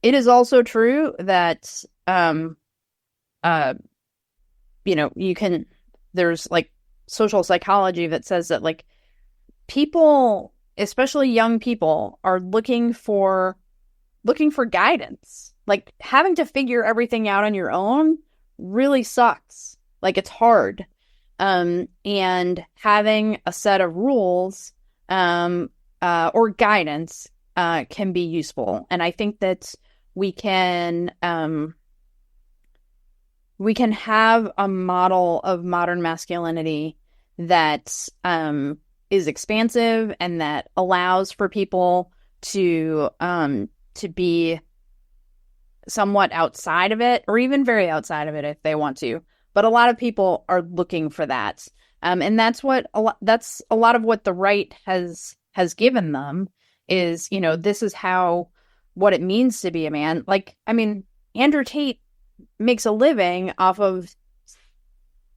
It is also true that there's like social psychology that says that like people, especially young people, are looking for guidance. Like having to figure everything out on your own really sucks. Like it's hard. And having a set of rules or guidance can be useful. And I think that we can have a model of modern masculinity that is expansive and that allows for people to be somewhat outside of it, or even very outside of it if they want to. But a lot of people are looking for that, and that's a lot of what the right has given them is, this is what it means to be a man. Like, I mean, Andrew Tate makes a living off of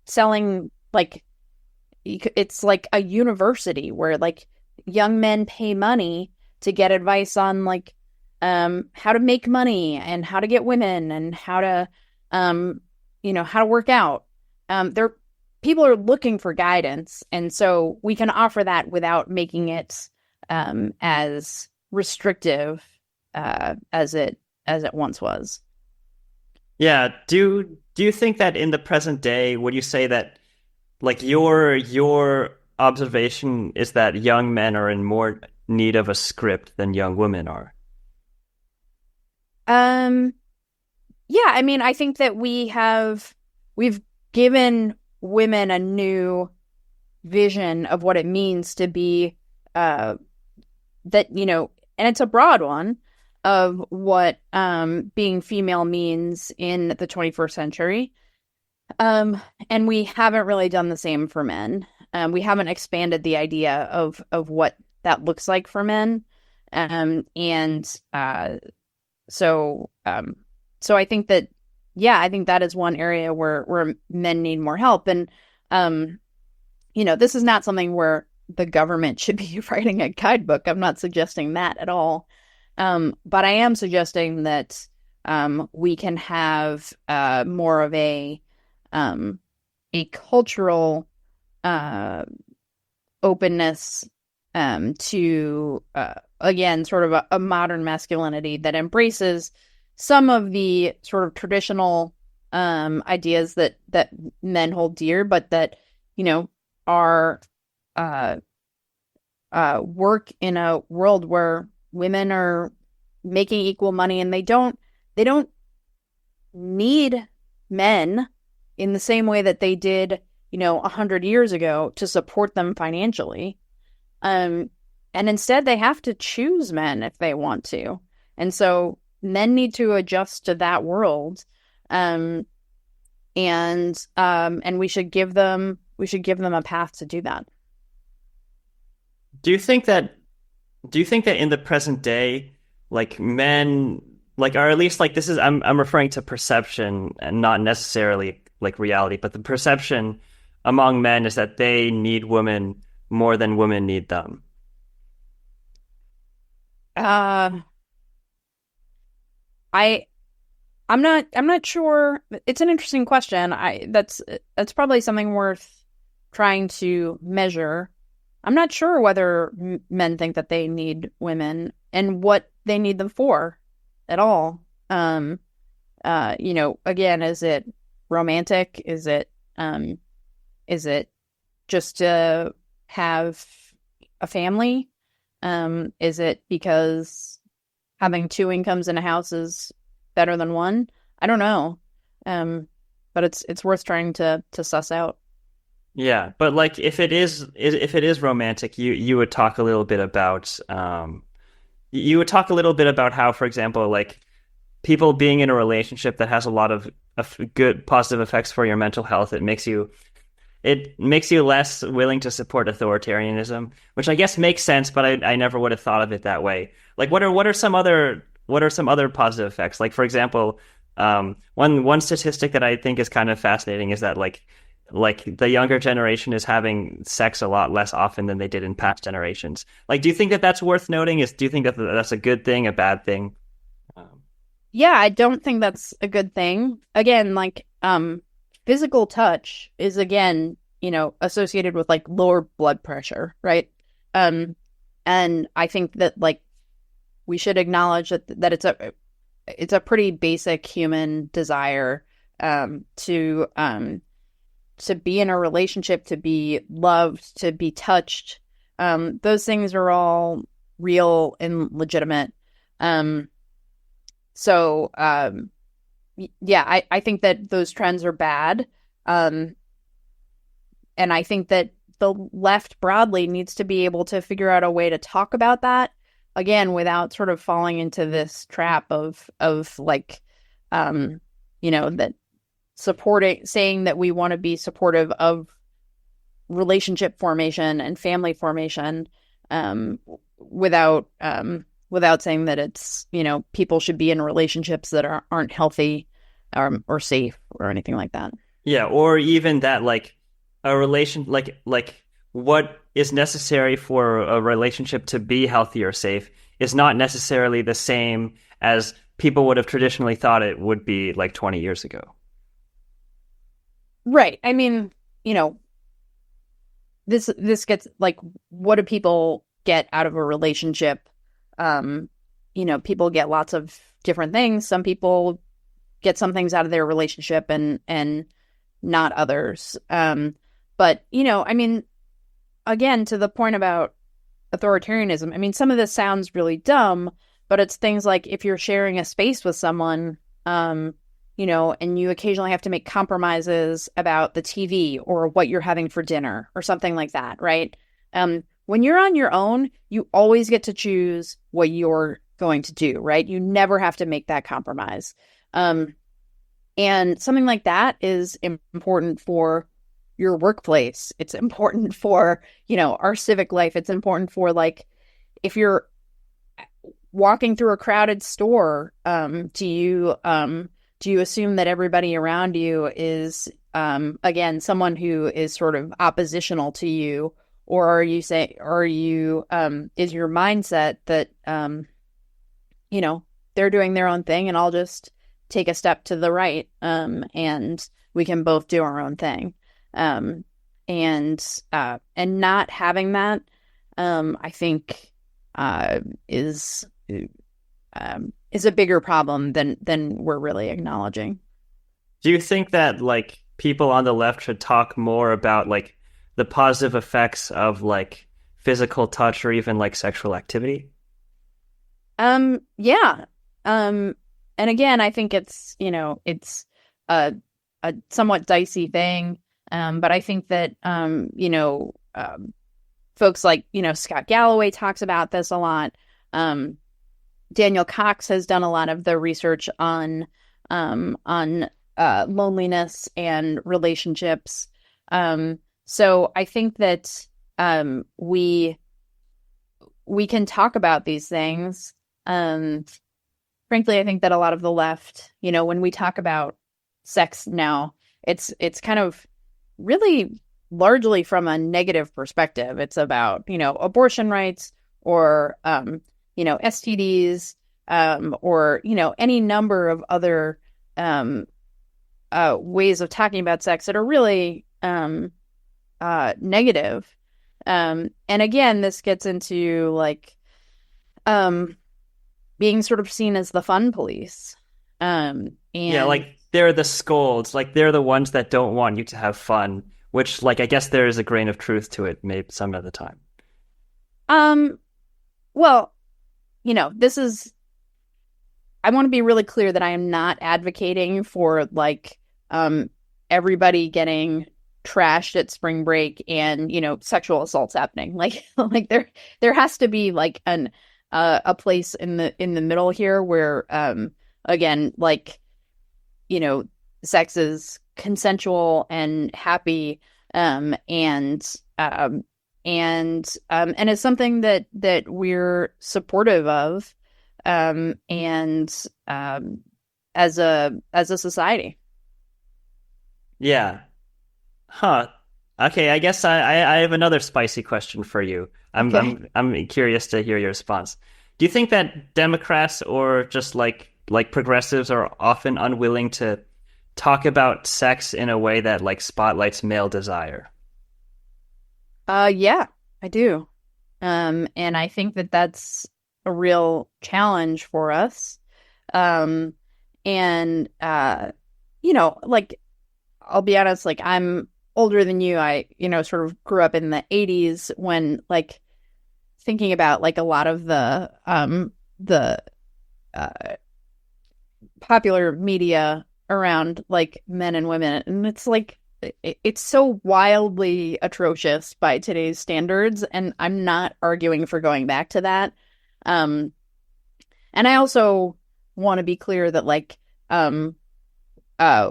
selling, like, it's like a university where like young men pay money to get advice on like how to make money and how to get women and how to how to work out. People are looking for guidance, and so we can offer that without making it as restrictive as it once was. Yeah. Do you think that in the present day, would you say that like your observation is that young men are in more need of a script than young women are? Yeah, I mean, I think that we've given women a new vision of what it means to be and it's a broad one of what being female means in the 21st century. And we haven't really done the same for men. We haven't expanded the idea of what that looks like for men. So I think that, I think that is one area where men need more help. And, this is not something where the government should be writing a guidebook. I'm not suggesting that at all. But I am suggesting that we can have more of a cultural openness to, again, sort of a modern masculinity that embraces some of the sort of traditional ideas that men hold dear, but that, are work in a world where women are making equal money and they don't need men in the same way that they did, 100 years ago to support them financially. And instead they have to choose men if they want to. And so men need to adjust to that world. um, and we should give them a path to do that. Do you think that do you think that in the present day, like men, like, or at least like this is I'm referring to perception and not necessarily like reality, but the perception among men is that they need women more than women need them. Uh, I I'm not sure. It's an interesting question. That's probably something worth trying to measure. I'm not sure whether men think that they need women and what they need them for at all. Again, is it romantic? Is it just to have a family? Is it because having two incomes in a house is better than one? I don't know. But it's worth trying to suss out. Yeah, but like if it is romantic, you would talk a little bit about you would talk a little bit about how, for example, like people being in a relationship that has a lot of good positive effects for your mental health, it makes you less willing to support authoritarianism, which I guess makes sense, but I never would have thought of it that way. Like, what are some other positive effects? Like, for example, one statistic that I think is kind of fascinating is that like the younger generation is having sex a lot less often than they did in past generations. Like, do you think that that's worth noting? Do you think that that's a good thing, a bad thing? Um, Yeah, I don't think that's a good thing. Again, like physical touch is again, associated with like lower blood pressure, right? Um and I think that like we should acknowledge that it's a pretty basic human desire to be in a relationship, to be loved, to be touched. Those things are all real and legitimate. Um so yeah, I think that those trends are bad. Um, and I think that the left broadly needs to be able to figure out a way to talk about that again without sort of falling into this trap of like, that supporting, saying that we want to be supportive of relationship formation and family formation, um, without without saying that it's people should be in relationships that aren't healthy, or safe or anything like that. yeah, or even that like a relation like what is necessary for a relationship to be healthy or safe is not necessarily the same as people would have traditionally thought it would be like 20 years ago. Right. I mean, this gets like, what do people get out of a relationship? Um, People get lots of different things. Some people get some things out of their relationship and not others. But I mean, again, to the point about authoritarianism, I mean, some of this sounds really dumb, but it's things like if you're sharing a space with someone, and you occasionally have to make compromises about the TV or what you're having for dinner or something like that, right? When you're on your own, you always get to choose what you're going to do, right? You never have to make that compromise. And something like that is important for your workplace. It's important for, our civic life. It's important for like, if you're walking through a crowded store, do you assume that everybody around you is, again, someone who is sort of oppositional to you? Or is your mindset that, they're doing their own thing and I'll just take a step to the right, and we can both do our own thing. And not having that, I think, is a bigger problem than we're really acknowledging. Do you think that like people on the left should talk more about like the positive effects of like physical touch or even like sexual activity? Yeah. And again, I think it's a somewhat dicey thing. But I think that folks like, Scott Galloway talks about this a lot. Daniel Cox has done a lot of the research on loneliness and relationships. So I think that we can talk about these things. Frankly, I think that a lot of the left, when we talk about sex now, it's kind of really largely from a negative perspective. It's about, abortion rights or, STDs, or, any number of other ways of talking about sex that are really negative. And again, this gets into being sort of seen as the fun police. And Yeah, like they're the scolds, like they're the ones that don't want you to have fun, which like I guess there is a grain of truth to it, maybe some of the time. Well, I want to be really clear that I am not advocating for everybody getting trashed at spring break and sexual assaults happening. Like there has to be a place in the middle here where again sex is consensual and happy, and it's something that we're supportive of, and as a society. Yeah. Huh. Okay, I guess I have another spicy question for you. I'm curious to hear your response. Do you think that Democrats or just like progressives are often unwilling to talk about sex in a way that like spotlights male desire? Yeah, I do. And I think that that's a real challenge for us. And I'll be honest, I'm older than you. I, sort of grew up in the 80s when thinking about a lot of the popular media around men and women, and it's so wildly atrocious by today's standards, and I'm not arguing for going back to that. And I also want to be clear that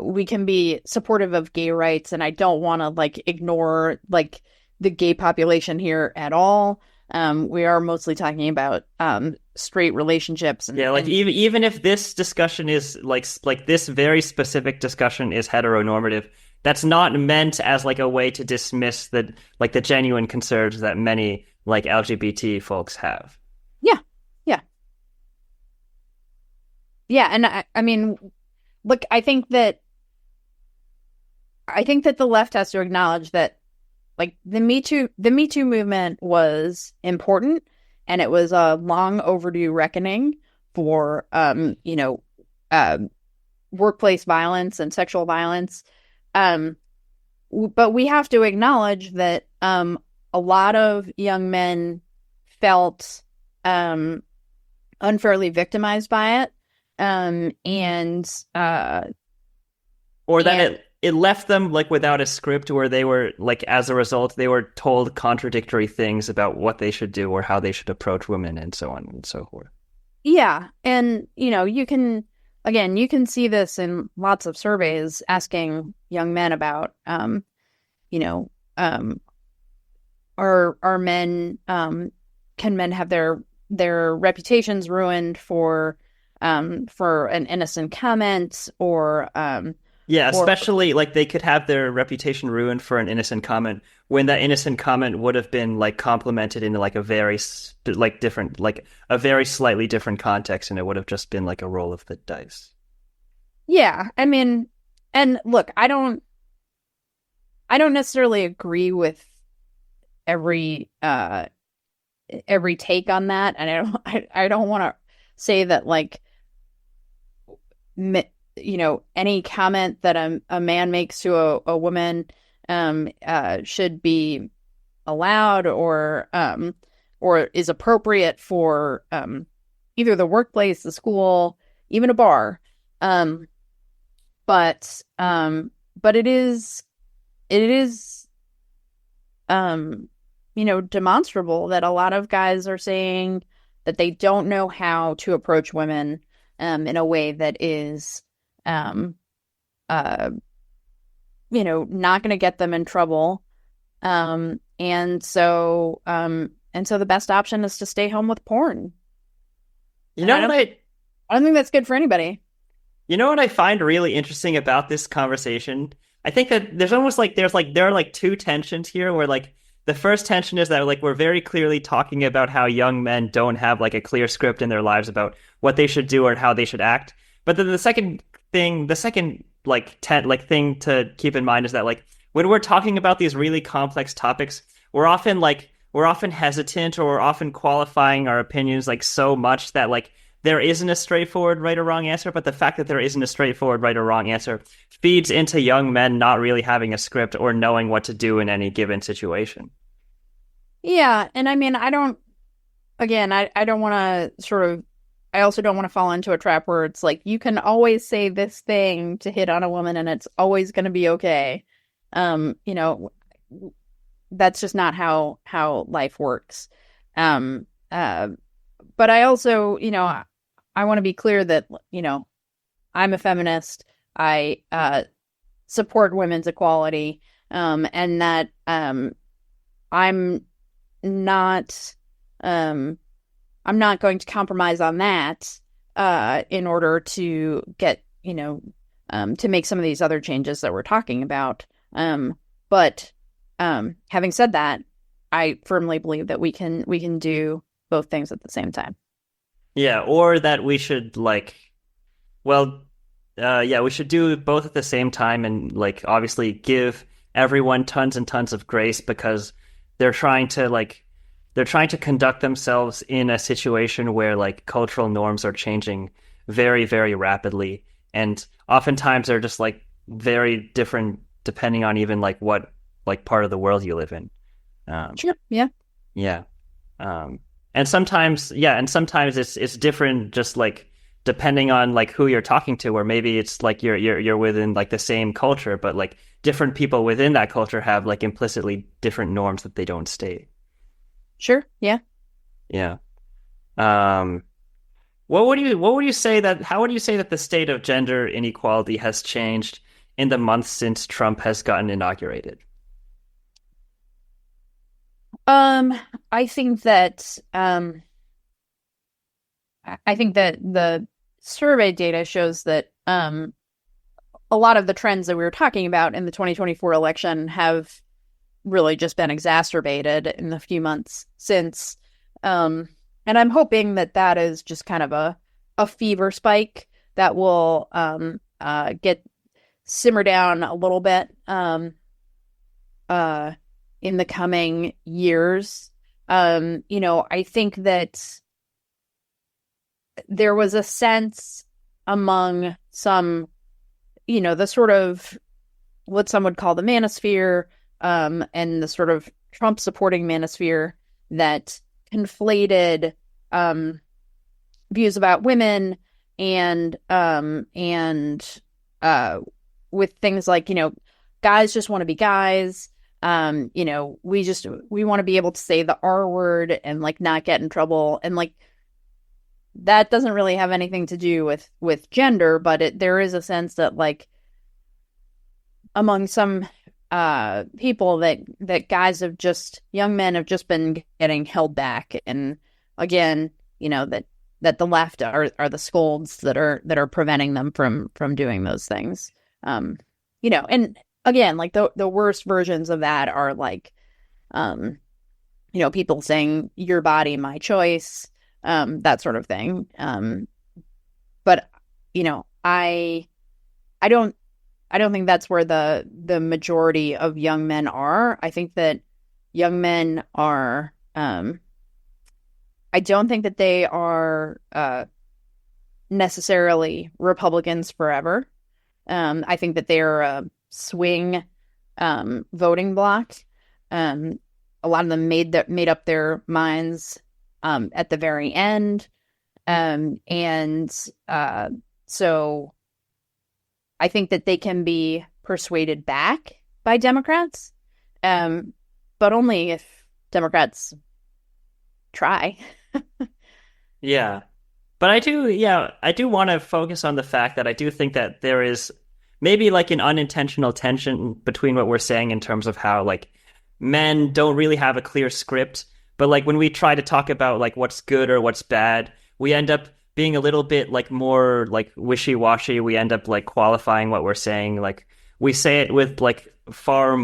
we can be supportive of gay rights, and I don't want to ignore the gay population here at all. We are mostly talking about straight relationships, and yeah, even if this discussion is like this very specific discussion is heteronormative, that's not meant as a way to dismiss the genuine concerns that many LGBT folks have. yeah, yeah, yeah. And I mean, look, I think that the left has to acknowledge that the Me Too movement was important, and it was a long overdue reckoning for workplace violence and sexual violence. But we have to acknowledge that a lot of young men felt unfairly victimized by it, or that it left them without a script, where they were as a result they were told contradictory things about what they should do or how they should approach women and so on and so forth. Yeah, and you can see this in lots of surveys asking young men about are men can men have their reputations ruined for an innocent comment, or yeah, especially they could have their reputation ruined for an innocent comment when that innocent comment would have been complimented in a very different, a very slightly different context, and it would have just been a roll of the dice. Yeah, I mean, and look, I don't necessarily agree with every take on that, and I don't want to say that any comment that a man makes to a woman should be allowed or is appropriate for either the workplace, the school, even a bar. But it is demonstrable that a lot of guys are saying that they don't know how to approach women in a way that is uh, not going to get them in trouble. And so the best option is to stay home with porn. You And know what I don't think that's good for anybody. you know what I find really interesting about this conversation? I think that there's almost like there are like two tensions here where like the first tension is that like we're very clearly talking about how young men don't have like a clear script in their lives about what they should do or how they should act. But then the second thing to keep in mind is that like when we're talking about these really complex topics, we're often hesitant or we're often qualifying our opinions like so much that like there isn't a straightforward right or wrong answer, but the fact that there isn't a straightforward right or wrong answer feeds into young men not really having a script or knowing what to do in any given situation. Yeah, and I mean, I don't want to I also don't want to fall into a trap where it's like you can always say this thing to hit on a woman and it's always going to be okay. You know, that's just not how life works. Um, uh, but I also, I want to be clear that, I'm a feminist. I support women's equality, and that I'm not um, I'm not going to compromise on that in order to get to make some of these other changes that we're talking about. But having said that, I firmly believe that we can do both things at the same time. Yeah, or that we should well, yeah, we should do both at the same time and like obviously give everyone tons and tons of grace because they're trying to like they're trying to conduct themselves in a situation where like cultural norms are changing very, very rapidly. And oftentimes they're just like very different depending on even like what like part of the world you live in. Sure. Yeah. Yeah. And sometimes it's different just like depending on like who you're talking to, or maybe it's like you're within like the same culture, but like different people within that culture have like implicitly different norms that they don't state. Sure. Yeah. Yeah. Um, what would you say that how would you say that the state of gender inequality has changed in the months since Trump has gotten inaugurated? Um, I think that I think that the survey data shows that a lot of the trends that we were talking about in the 2024 election have really just been exacerbated in the few months since. And I'm hoping that that is just kind of a fever spike that will get simmer down a little bit uh, in the coming years. I think that there was a sense among some, the sort of what some would call the manosphere, and the sort of Trump supporting manosphere that conflated views about women and with things like, guys just want to be guys. We want to be able to say the R word and like not get in trouble. And like that doesn't really have anything to do with gender, but there is a sense that like among some people that young men have just been getting held back. And again, that the left are the scolds that are preventing them from doing those things. And again, like the worst versions of that are like, people saying your body, my choice, that sort of thing. But I don't think that's where the majority of young men are. I think that young men are, I don't think that they are necessarily Republicans forever. I think that they're a swing voting bloc. A lot of them made up their minds at the very end. So I think that they can be persuaded back by Democrats, but only if Democrats try. Yeah. But I do want to focus on the fact that I do think that there is maybe like an unintentional tension between what we're saying in terms of how like men don't really have a clear script, but like when we try to talk about like what's good or what's bad, we end up being a little bit like more like wishy-washy. We end up like qualifying what we're saying. Like we say it with like far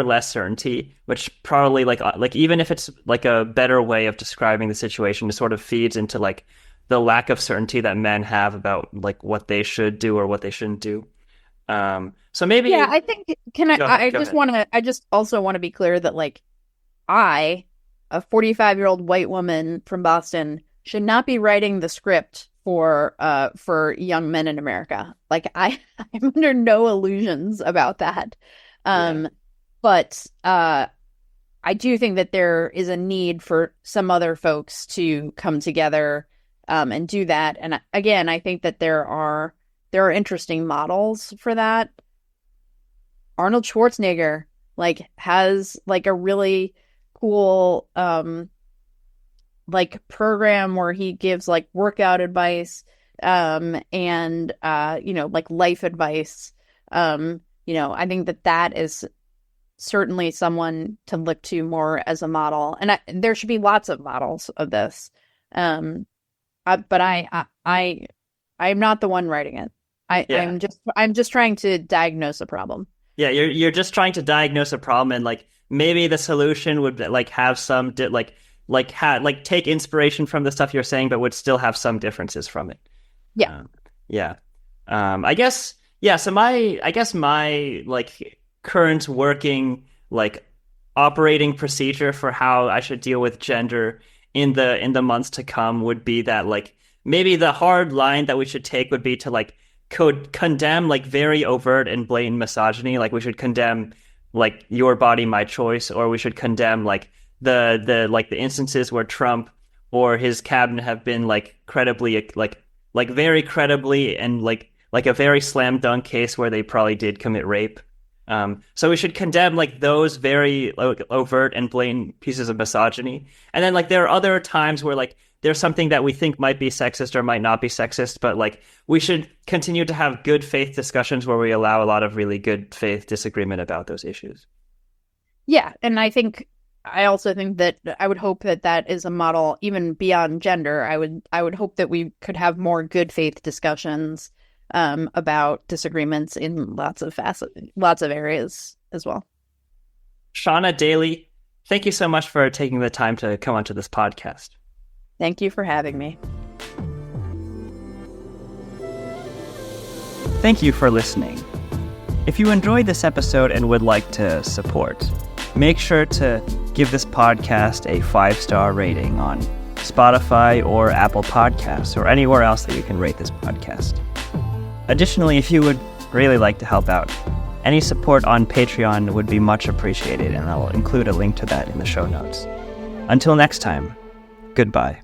less certainty, which probably like even if it's like a better way of describing the situation, it sort of feeds into like the lack of certainty that men have about like what they should do or what they shouldn't do. So maybe Yeah, I think Go I go just ahead. want to I just also want to be clear that like I, a 45-year-old white woman from Boston, should not be writing the script for young men in America. Like I'm under no illusions about that. Yeah. Um but I do think that there is a need for some other folks to come together and do that. And again, I think that there are interesting models for that. Arnold Schwarzenegger like has like a really cool like program where he gives like workout advice and like life advice. I think that is certainly someone to look to more as a model, and there should be lots of models of this. But I'm not the one writing it. Yeah. I'm just trying to diagnose a problem. Yeah, you're just trying to diagnose a problem, and like maybe the solution would like have some take inspiration from the stuff you're saying, but would still have some differences from it. Yeah. Um, yeah. I guess yeah. So my like current working like operating procedure for how I should deal with gender in the months to come would be that like maybe the hard line that we should take would be to like could condemn like very overt and blatant misogyny. Like we should condemn like your body, my choice, or we should condemn like the instances where Trump or his cabinet have been like credibly like very credibly and like a very slam dunk case where they probably did commit rape. So we should condemn like those very like, overt and blatant pieces of misogyny. And then like there are other times where like there's something that we think might be sexist or might not be sexist, but like we should continue to have good faith discussions where we allow a lot of really good faith disagreement about those issues. Yeah, and I also think that I would hope that is a model even beyond gender. I would hope that we could have more good faith discussions about disagreements in lots of areas as well. Shauna, Daly, thank you so much for taking the time to come onto this podcast. Thank you for having me. Thank you for listening. If you enjoyed this episode and would like to support, make sure to give this podcast a 5-star rating on Spotify or Apple Podcasts or anywhere else that you can rate this podcast. Additionally, if you would really like to help out, any support on Patreon would be much appreciated, and I'll include a link to that in the show notes. Until next time, goodbye.